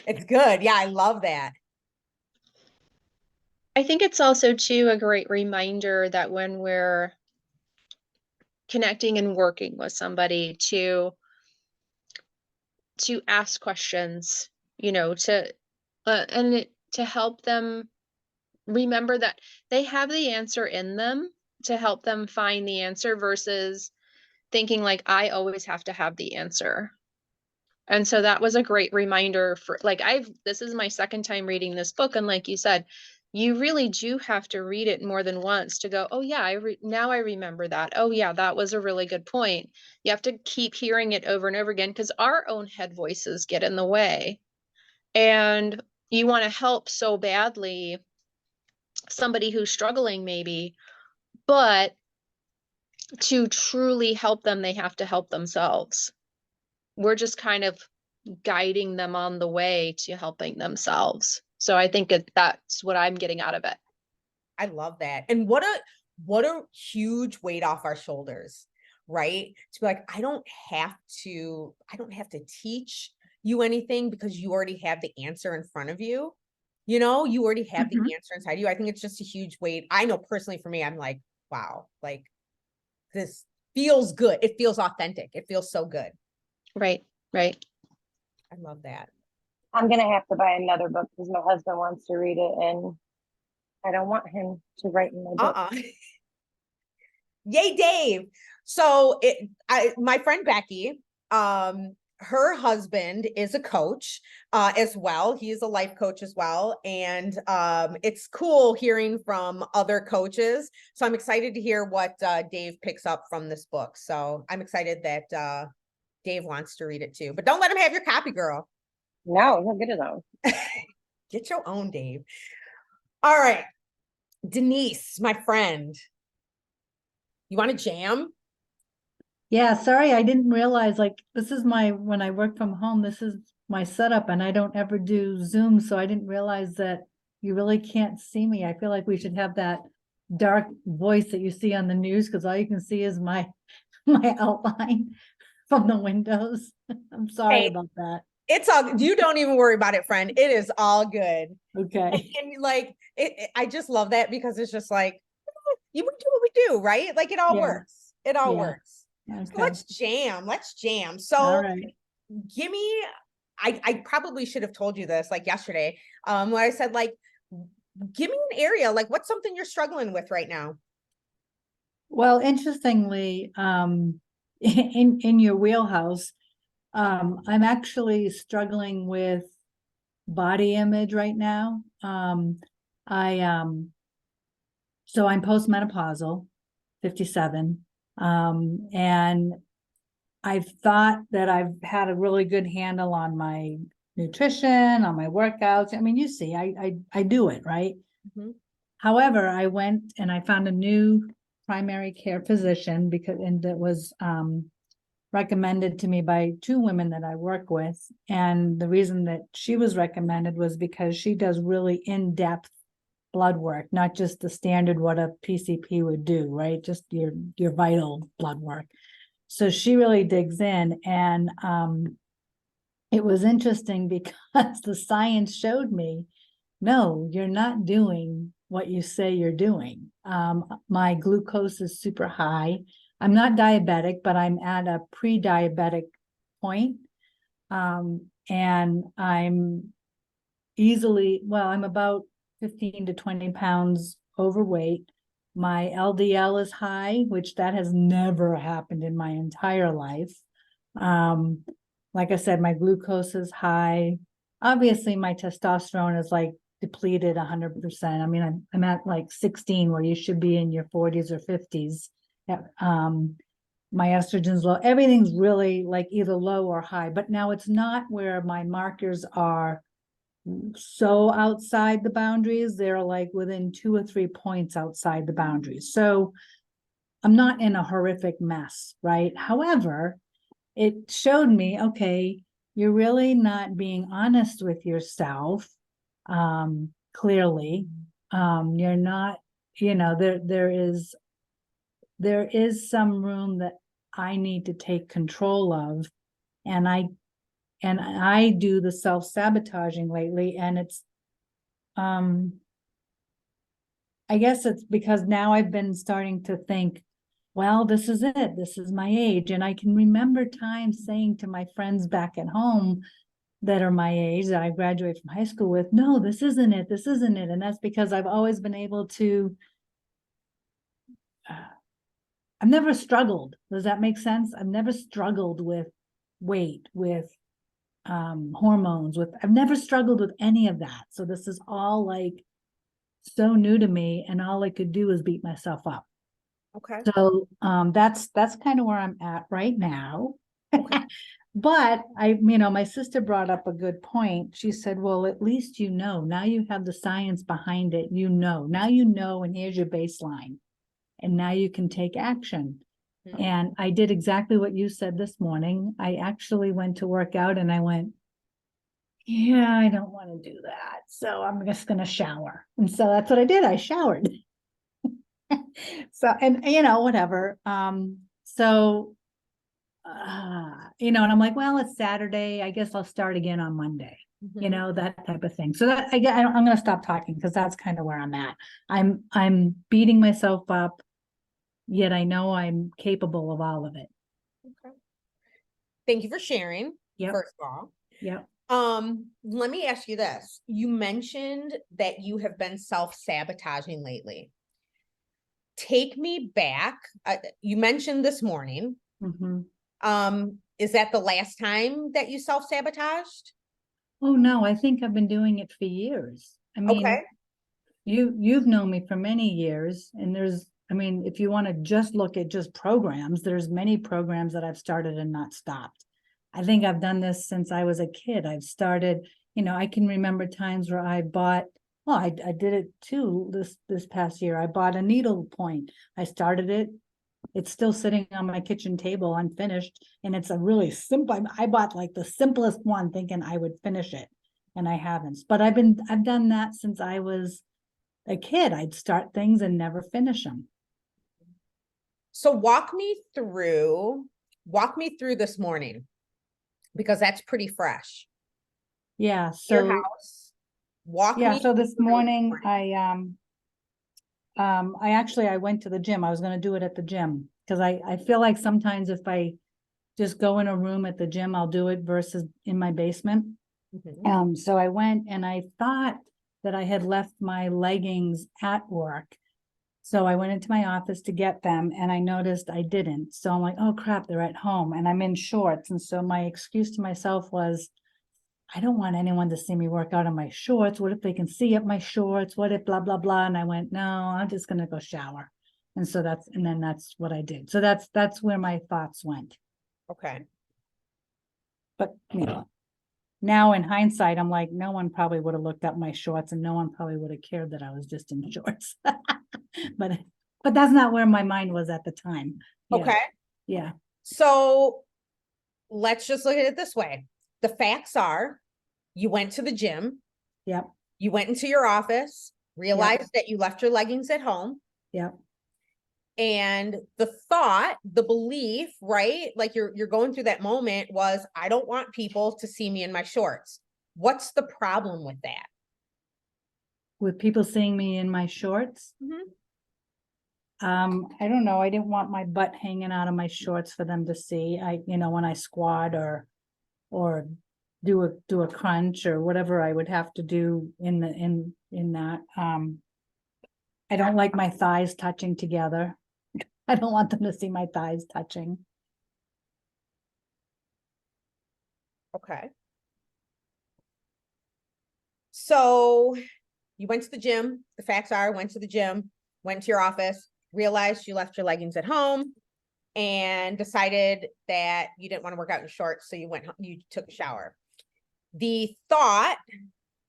It's good. Yeah, I love that. I think it's also too a great reminder that when we're connecting and working with somebody, to ask questions, you know, to help them remember that they have the answer in them, to help them find the answer, versus thinking like, I always have to have the answer. And so that was a great reminder for, like, this is my second time reading this book. And like you said, you really do have to read it more than once to go, oh yeah, now I remember that. Oh yeah, that was a really good point. You have to keep hearing it over and over again, because our own head voices get in the way. And you want to help so badly somebody who's struggling maybe, but to truly help them, they have to help themselves. We're just kind of guiding them on the way to helping themselves. So I think that's what I'm getting out of it. I love that. And what a huge weight off our shoulders, right? To be like, I don't have to teach you anything, because you already have the answer in front of you. You know, you already have the answer inside you. I think it's just a huge weight. I know personally for me, I'm like, wow, like this feels good. It feels authentic. It feels so good. Right. Right. I love that. I'm gonna have to buy another book because my husband wants to read it, and I don't want him to write in my book. Yay, Dave. So my friend Becky, her husband is a coach as well. He is a life coach as well. And it's cool hearing from other coaches. So I'm excited to hear what Dave picks up from this book. So I'm excited that Dave wants to read it too. But don't let him have your copy, girl. No, he'll get his own. Get your own, Dave. All right. Denise, my friend. You want to jam? Yeah, sorry, I didn't realize, like, this is when I work from home, this is my setup, and I don't ever do Zoom, so I didn't realize that you really can't see me. I feel like we should have that dark voice that you see on the news, because all you can see is my outline from the windows. I'm sorry Hey. about that. It's all, you don't even worry about it, friend. It is all good. Okay. And like, I just love that because it's just like, we do what we do, right? Like it all Yeah. works. It all Yeah. works. So Okay. let's jam. Let's jam. All So right. give me, I probably should have told you this like yesterday, where I said like, give me an area, like what's something you're struggling with right now? Well, interestingly, in your wheelhouse, I'm actually struggling with body image right now. So I'm postmenopausal, 57. And I've thought that I've had a really good handle on my nutrition, on my workouts. I mean, you see, I do it, right? Mhm. However, I went and I found a new primary care physician and it was recommended to me by two women that I work with. And the reason that she was recommended was because she does really in-depth blood work, not just the standard what a PCP would do, right? Just your vital blood work. So she really digs in, and it was interesting because the science showed me, no, you're not doing what you say you're doing. My glucose is super high. I'm not diabetic, but I'm at a pre-diabetic point. And I'm I'm about 15 to 20 pounds overweight. My LDL is high, which that has never happened in my entire life. Like I said, my glucose is high. Obviously, my testosterone is like depleted 100%. I mean, I'm at like 16, where you should be in your 40s or 50s. My estrogen's low. Everything's really like either low or high, but now it's not where my markers are so outside the boundaries. They're like within 2 or 3 points outside the boundaries. So I'm not in a horrific mess, right? However, it showed me, okay, you're really not being honest with yourself. Clearly, you're not, there is some room that I need to take control of. And I do the self-sabotaging lately, and it's, I guess it's because now I've been starting to think, well, this is it. This is my age. And I can remember times saying to my friends back at home that are my age, that I graduated from high school with, no, this isn't it. This isn't it. And that's because I've always been able to, I've never struggled. Does that make sense? I've never struggled with weight, with hormones, I've never struggled with any of that. So this is all like so new to me, and all I could do is beat myself up. Okay. So that's kind of where I'm at right now. Okay. But my sister brought up a good point. She said, well, at least now you have the science behind it, now and here's your baseline, and now you can take action. Mhm. And I did exactly what you said this morning. I actually went to work out, and I went, yeah, I don't want to do that. So I'm just going to shower. And so that's what I did. I showered. So, and whatever. And I'm like, well, it's Saturday. I guess I'll start again on Monday, Mhm. that type of thing. So that I'm going to stop talking, because that's kind of where I'm at. I'm beating myself up, yet I know I'm capable of all of it. Okay. Thank you for sharing. Yep. First of all. Yep. Let me ask you this. You mentioned that you have been self-sabotaging lately. Take me back. You mentioned this morning. Mm-hmm. is that the last time that you self-sabotaged? Oh, no, I think I've been doing it for years. I mean, Okay. you've known me for many years, and I mean, if you want to just look at just programs, there's many programs that I've started and not stopped. I think I've done this since I was a kid. I've started, I can remember times where I bought, well, I did it too this past year. I bought a needle point. I started it. It's still sitting on my kitchen table unfinished, and it's a really simple, I bought like the simplest one thinking I would finish it, and I haven't. But I've done that since I was a kid. I'd start things and never finish them. So walk me through this morning, because that's pretty fresh. Yeah, Your so, house. Walk yeah, me so this through morning, I went to the gym. I was gonna do it at the gym, because I feel like sometimes if I just go in a room at the gym, I'll do it versus in my basement. Mhm. So I went and I thought that I had left my leggings at work. So I went into my office to get them and I noticed I didn't. So I'm like, oh crap, they're at home and I'm in shorts. And so my excuse to myself was, I don't want anyone to see me work out in my shorts. What if they can see up my shorts? What if blah, blah, blah? And I went, no, I'm just gonna go shower. And so that's what I did. So that's where my thoughts went. Okay. But now in hindsight, I'm like, no one probably would have looked up my shorts and no one probably would have cared that I was just in shorts. But that's not where my mind was at the time. Yeah, Okay. yeah, So let's just look at it this way. The facts are, you went to the gym, yep, you went into your office, realized that you left your leggings at home, yep. and the thought, the belief, right? Like you're going through that moment was, I don't want people to see me in my shorts. What's the problem with that? With people seeing me in my shorts. Mhm. I don't know. I didn't want my butt hanging out of my shorts for them to see. When I squat or do a crunch or whatever I would have to do in that. I don't like my thighs touching together. I don't want them to see my thighs touching. Okay. So you went to the gym. The facts are, went to the gym, went to your office, realized you left your leggings at home, and decided that you didn't want to work out in shorts. So you took a shower. The thought,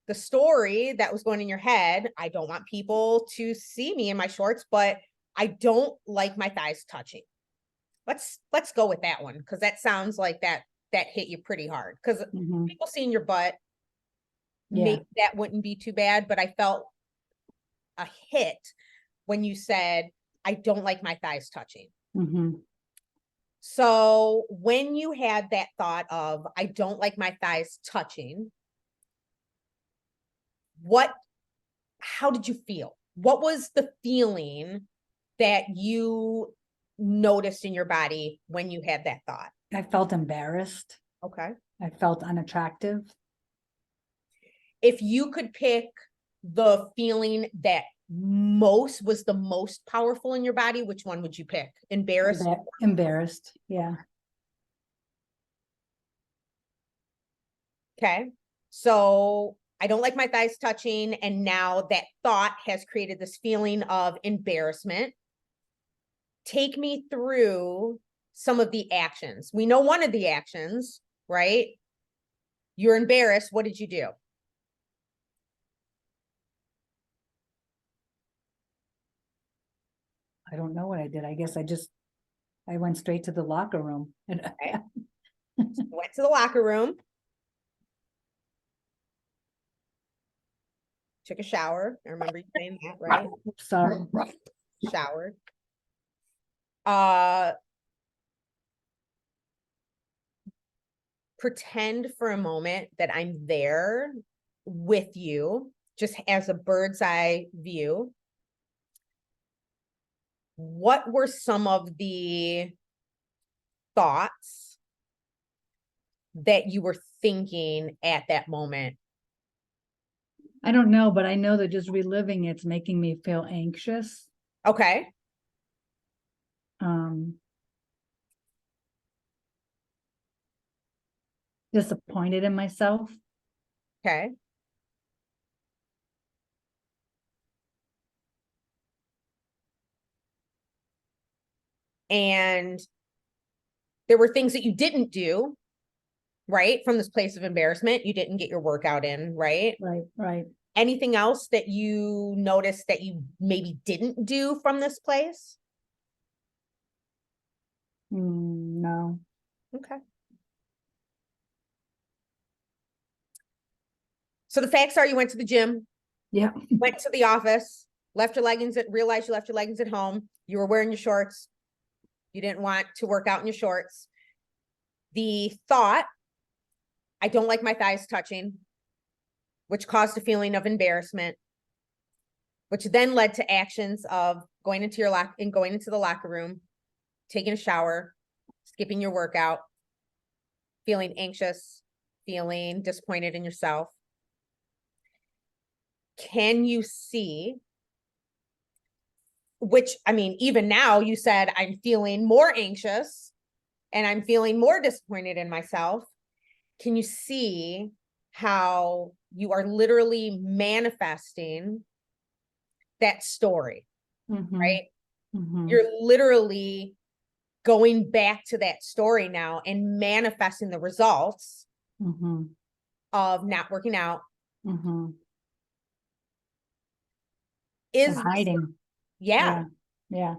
the story that was going in your head, I don't want people to see me in my shorts, but I don't like my thighs touching. Let's go with that one, because that sounds like that hit you pretty hard. Because Mhm. people seeing your butt, Yeah. maybe that wouldn't be too bad, but I felt a hit when you said, I don't like my thighs touching. Mhm. So when you had that thought of, I don't like my thighs touching, how did you feel? What was the feeling that you noticed in your body when you had that thought? I felt embarrassed. Okay. I felt unattractive. If you could pick the feeling that was the most powerful in your body, which one would you pick? Embarrassed? Embarrassed. Yeah. Okay. So I don't like my thighs touching. And now that thought has created this feeling of embarrassment. Take me through some of the actions. We know one of the actions, right? You're embarrassed. What did you do? I don't know what I did. I guess I went straight to the locker room. And Okay. Went to the locker room. Took a shower. I remember you saying that, right? sorry. Showered. Pretend for a moment that I'm there with you, just as a bird's eye view. What were some of the thoughts that you were thinking at that moment? I don't know, but I know that just reliving it's making me feel anxious. Okay. Um, disappointed in myself. Okay. And there were things that you didn't do, right? From this place of embarrassment. You didn't get your workout in, right? Right. Anything else that you noticed that you maybe didn't do from this place? No. Okay. So the facts are you went to the gym, Yeah. went to the office, left your leggings realized you left your leggings at home. You were wearing your shorts. You didn't want to work out in your shorts. The thought, I don't like my thighs touching, which caused a feeling of embarrassment, which then led to actions of going into the locker room, taking a shower, skipping your workout, feeling anxious, feeling disappointed in yourself. Can you see, which, I mean, even now you said, I'm feeling more anxious and I'm feeling more disappointed in myself. Can you see how you are literally manifesting that story, Mhm. right? Mhm. You're literally going back to that story now and manifesting the results Mhm. of not working out. Mhm. Is Hiding. yeah. Yeah.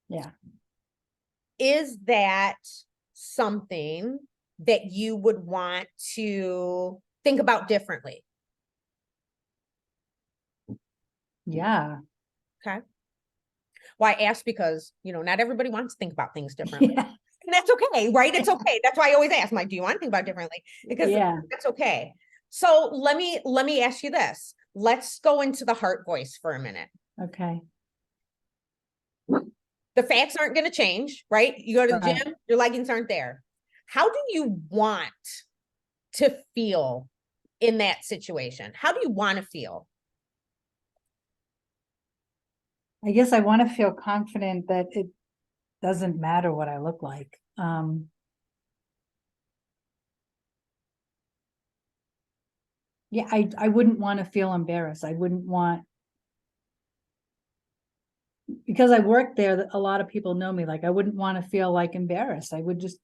Yeah. Is that something that you would want to think about differently? Yeah. Okay. Well, I ask because, not everybody wants to think about things differently. Yeah. And that's okay, right? It's okay. That's why I always ask, I'm like, do you want to think about it differently? Because Yeah. that's okay. So let me ask you this. Let's go into the heart voice for a minute. Okay. The facts aren't going to change, right? You go to the Right. gym, your leggings aren't there. How do you want to feel in that situation? How do you want to feel? I guess I want to feel confident that it doesn't matter what I look like. Yeah, I wouldn't want to feel embarrassed. I wouldn't want, because I work there, a lot of people know me, like I wouldn't want to feel like embarrassed. I would just,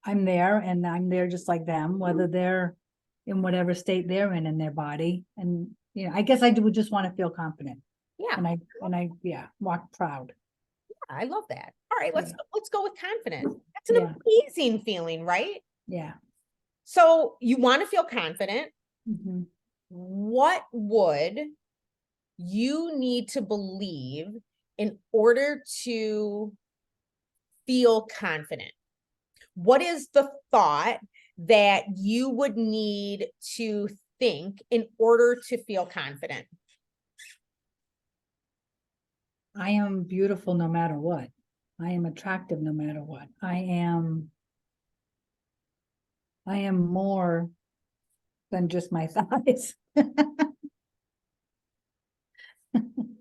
I'm there and I'm there just like them, whether they're in whatever state they're in their body. And, I guess I would just want to feel confident. Yeah, And yeah, walk proud. I love that. All right, let's go with confident. That's an Yeah. amazing feeling, right? Yeah. So you want to feel confident. Mhm. What would you need to believe in order to feel confident? What is the thought that you would need to think in order to feel confident? I am beautiful no matter what. I am attractive no matter what. I am more than just my thighs.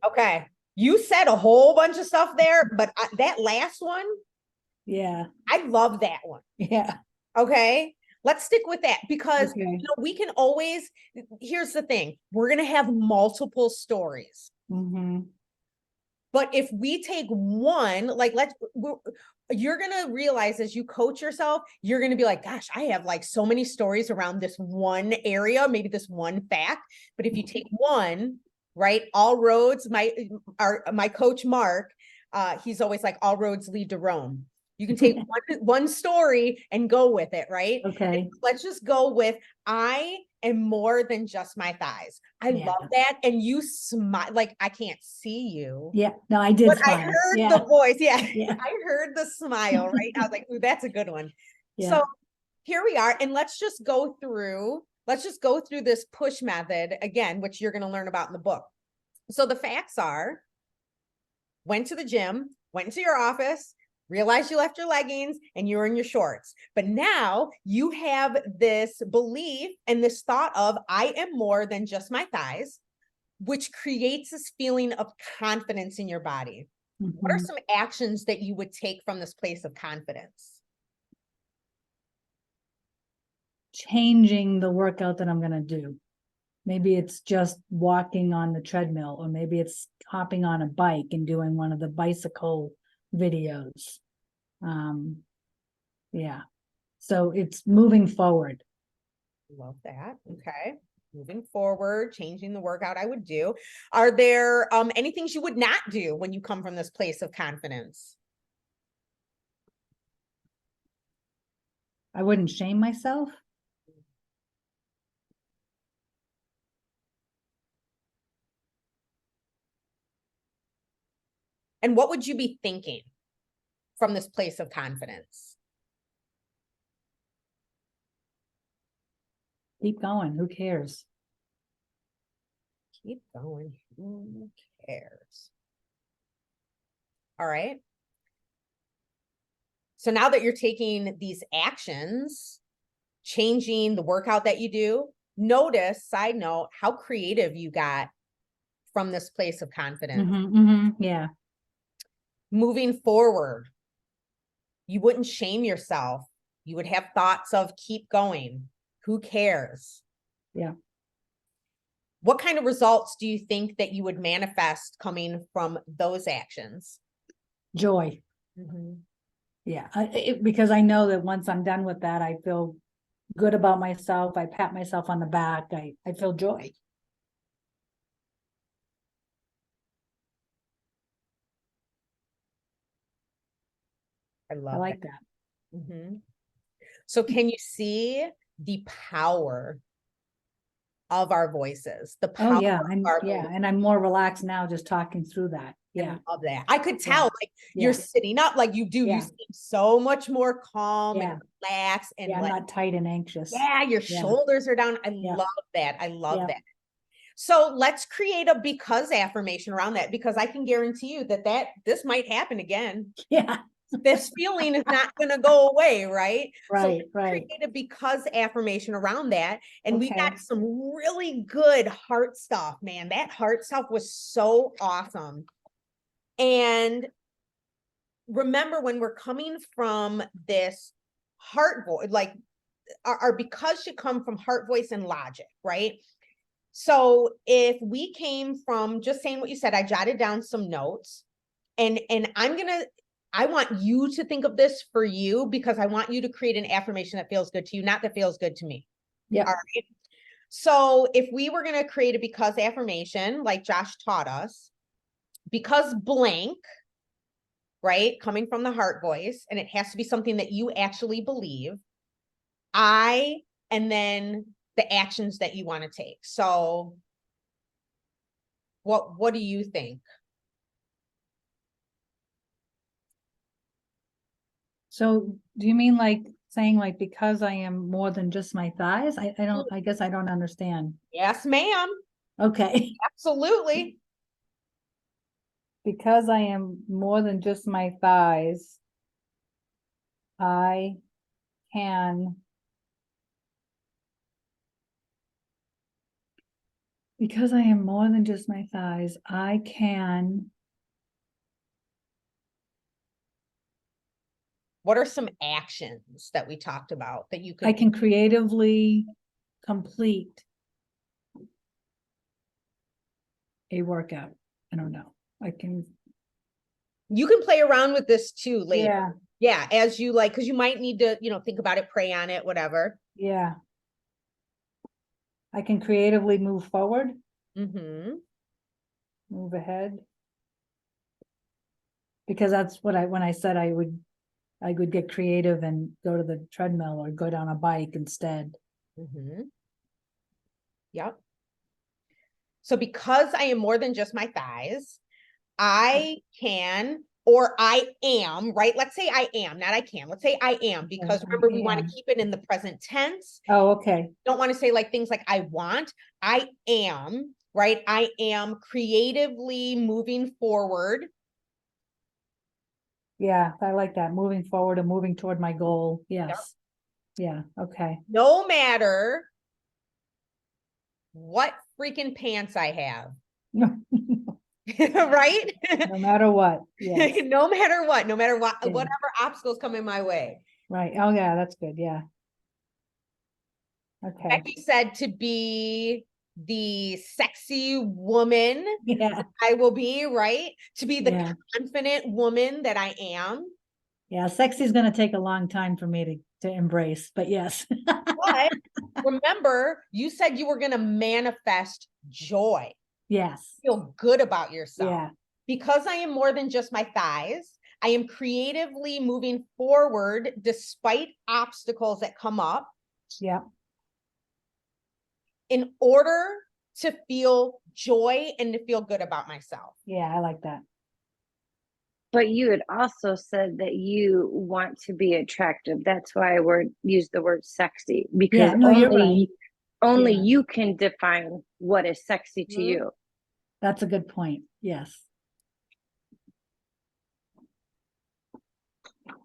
Okay. You said a whole bunch of stuff there, but that last one, Yeah. I love that one. Yeah. Okay. Let's stick with that because Okay. we can always, here's the thing, we're going to have multiple stories. Mm-hmm. But if we take one, like you're going to realize as you coach yourself, you're going to be like, gosh, I have like so many stories around this one area, maybe this one fact. But if you take one, right, all roads, my coach, Mark, he's always like, all roads lead to Rome. You can take one story and go with it, right? Okay. And let's just go with, I am more than just my thighs. I Yeah. love that. And you smile, like I can't see you. Yeah. No, I did But smile. I heard Yeah. the voice. Yeah. Yeah. I heard the smile, right? I was like, ooh, that's a good one. Yeah. So here we are. And let's just go through this push method again, which you're going to learn about in the book. So the facts are, went to the gym, went into your office, realized you left your leggings and you're in your shorts. But now you have this belief and this thought of, I am more than just my thighs, which creates this feeling of confidence in your body. What are Mhm. some actions that you would take from this place of confidence? changing the workout that I'm gonna do. Maybe it's just walking on the treadmill, or maybe it's hopping on a bike and doing one of the bicycle videos. Yeah, so it's moving forward. Love that. Okay. Moving forward, changing the workout I would do. Are there any things you would not do when you come from this place of confidence? I wouldn't shame myself. And what would you be thinking from this place of confidence? Keep going, who cares? Keep going. Who cares? All right. So now that you're taking these actions, changing the workout that you do, notice, side note, how creative you got from this place of confidence. Yeah, Moving forward, you wouldn't shame yourself. You would have thoughts of keep going. Who cares? Yeah. What kind of results do you think that you would manifest coming from those actions? joy. Yeah, because I know that once I'm done with that, I feel good about myself. I pat myself on the back. I feel joy. I I love like that. that. So can you see the power of our voices? The Oh, power yeah, of our yeah, and I'm more relaxed now just talking through that. Yeah, I love that. I could tell like you're yeah, sitting up like you do. You Yeah. seem so much more calm Yeah. and relaxed and yeah, I'm like, not tight and anxious. yeah, your Yeah. shoulders are down. I Yeah. love that. I love Yeah. that. So let's create a because affirmation around that, because I can guarantee you that this might happen again. Yeah, This feeling is not going to go away, right? So right, let's right. create a because affirmation around that. And we Okay. got some really good heart stuff, man. That heart stuff was so awesome. And remember, when we're coming from this heart voice, like our because should come from heart, voice, and logic, right? So if we came from just saying what you said, I jotted down some notes, and I want you to think of this for you, because I want you to create an affirmation that feels good to you, not that feels good to me. Yeah. All right. So if we were going to create a because affirmation, like Josh taught us, because blank, right? Coming from the heart voice, and it has to be something that you actually believe. And then the actions that you want to take. So what do you think? So do you mean like saying like, because I am more than just my thighs? I guess I don't understand. Yes, ma'am. Okay. Absolutely. Because I am more than just my thighs, I can. Because I am more than just my thighs, I can. What are some actions that we talked about that you could? I can creatively complete a workout. I don't know. I can. You can play around with this too later. Yeah. Yeah, as you like, because you might need to, think about it, pray on it, whatever. Yeah. I can creatively move forward, move ahead. Because that's what when I said I would get creative and go to the treadmill or go down a bike instead. Yep. So because I am more than just my thighs, I can, or I am, right? Let's say I am, not I can. Let's say I am, because remember, we want to keep it in the present tense. Oh, okay. Don't want to say like things like I want. I am, right? I am creatively moving forward. Yeah, I like that. Moving forward and moving toward my goal. Yes. Yeah, okay. No matter what freaking pants I have. Right? No matter what. Yes. No matter what, Yeah. whatever obstacles come in my way. Right. Oh, yeah, that's good. Yeah. Okay, Becky said to be the sexy woman yeah, I will be, right? To be the yeah, confident woman that I am. yeah. Sexy is gonna take a long time for me to embrace, but yes. But remember, you said you were going to manifest joy, Yes, feel good about yourself. yeah, Because I am more than just my thighs, I am creatively moving forward despite obstacles that come up yeah, in order to feel joy and to feel good about myself. yeah, I like that. But you had also said that you want to be attractive. That's why I used the word sexy, because Yeah, no, you're right. only Yeah. you can define what is sexy to Mhm. you. That's a good point. Yes.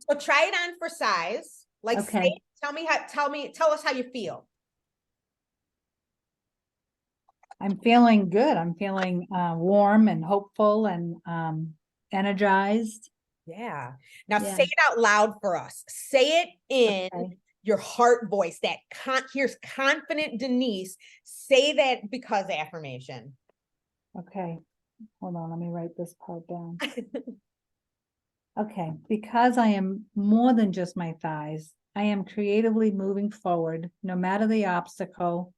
So try it on for size. Like Okay. say, tell us how you feel. I'm feeling good. I'm feeling warm and hopeful and energized. Yeah. Now Yeah. say it out loud for us. Say it in Okay. your heart voice. Here's confident Denise. Say that because affirmation. Okay. Hold on. Let me write this part down. Okay. Because I am more than just my thighs, I am creatively moving forward, no matter the obstacle,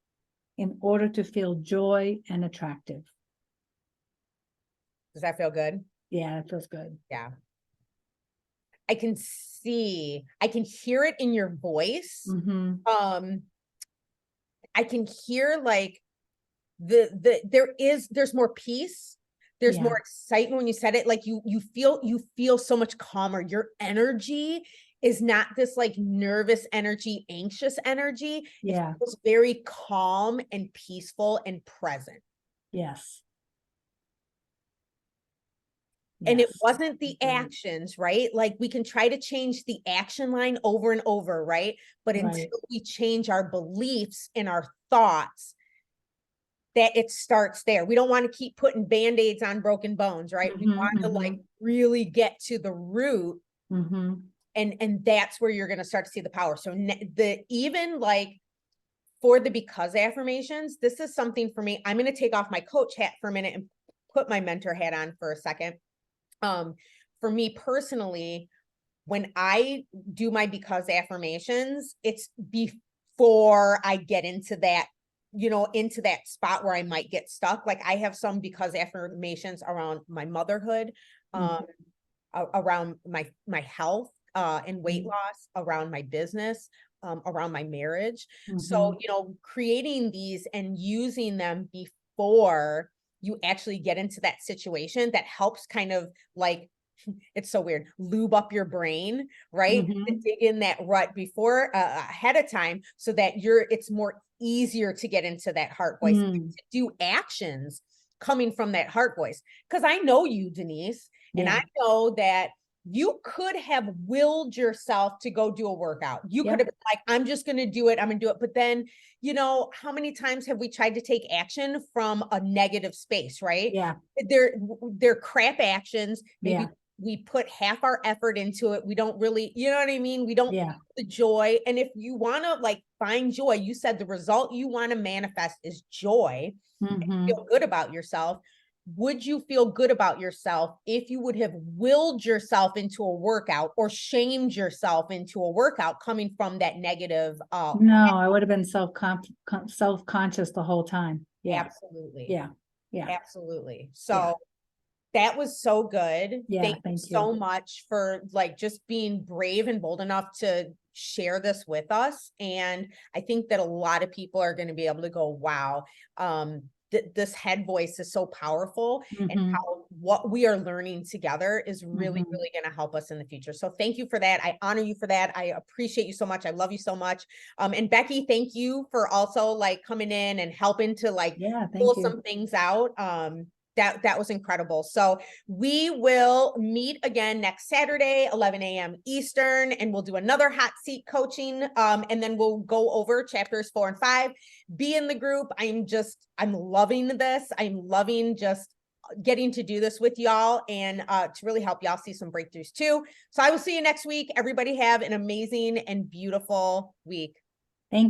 in order to feel joy and attractive. Does that feel good? Yeah, it feels good. Yeah. I can hear it in your voice. Mm-hmm. I can hear like there's more peace. There's Yeah. more excitement when you said it. Like you feel so much calmer. Your energy is not this like nervous energy, anxious energy. Yeah. It feels very calm and peaceful and present. Yes. And it Yes. wasn't the Agreed. actions, right? Like we can try to change the action line over and over, right? But Right. until we change our beliefs and our thoughts, that it starts there. We don't want to keep putting band-aids on broken bones, right? We want to like really get to the root, Mm-hmm. and that's where you're going to start to see the power. So even like for the because affirmations, this is something for me. I'm going to take off my coach hat for a minute and put my mentor hat on for a second. For me personally, when I do my because affirmations, it's before I get into that, into that spot where I might get stuck. Like I have some because affirmations around my motherhood, around my health, and weight loss, around my business, around my marriage. So, creating these and using them before you actually get into that situation, that helps kind of like, it's so weird, lube up your brain, right? To dig in that rut before, ahead of time, so that it's more easier to get into that heart voice, to do actions coming from that heart voice. Because I know you, Denise, and I know that you could have willed yourself to go do a workout. You could have been like, I'm just going to do it. I'm going to do it. But then, how many times have we tried to take action from a negative space, right? Yeah. They're crap actions. Maybe Yeah. we put half our effort into it. We don't really, you know what I mean? We don't feel the joy. And if you want to like find joy, you said the result you want to manifest is joy, and feel good about yourself. Would you feel good about yourself if you would have willed yourself into a workout or shamed yourself into a workout coming from that negative? No, I would have been self-conscious the whole time. Yeah. Absolutely. Yeah. Yeah. Absolutely. So that was so good. Yeah, Thank you thank so you. much for like just being brave and bold enough to share this with us. And I think that a lot of people are going to be able to go, wow, this head voice is so powerful, and how what we are learning together is really, really going to help us in the future. So thank you for that. I honor you for that. I appreciate you so much. I love you so much. And Becky, thank you for also like coming in and helping to like pull Thank you. some things out. That was incredible. So we will meet again next Saturday, 11 a.m. Eastern, and we'll do another hot seat coaching. And then we'll go over chapters 4 and 5. Be in the group. I'm loving this. I'm loving just getting to do this with y'all, and to really help y'all see some breakthroughs too. So I will see you next week. Everybody have an amazing and beautiful week.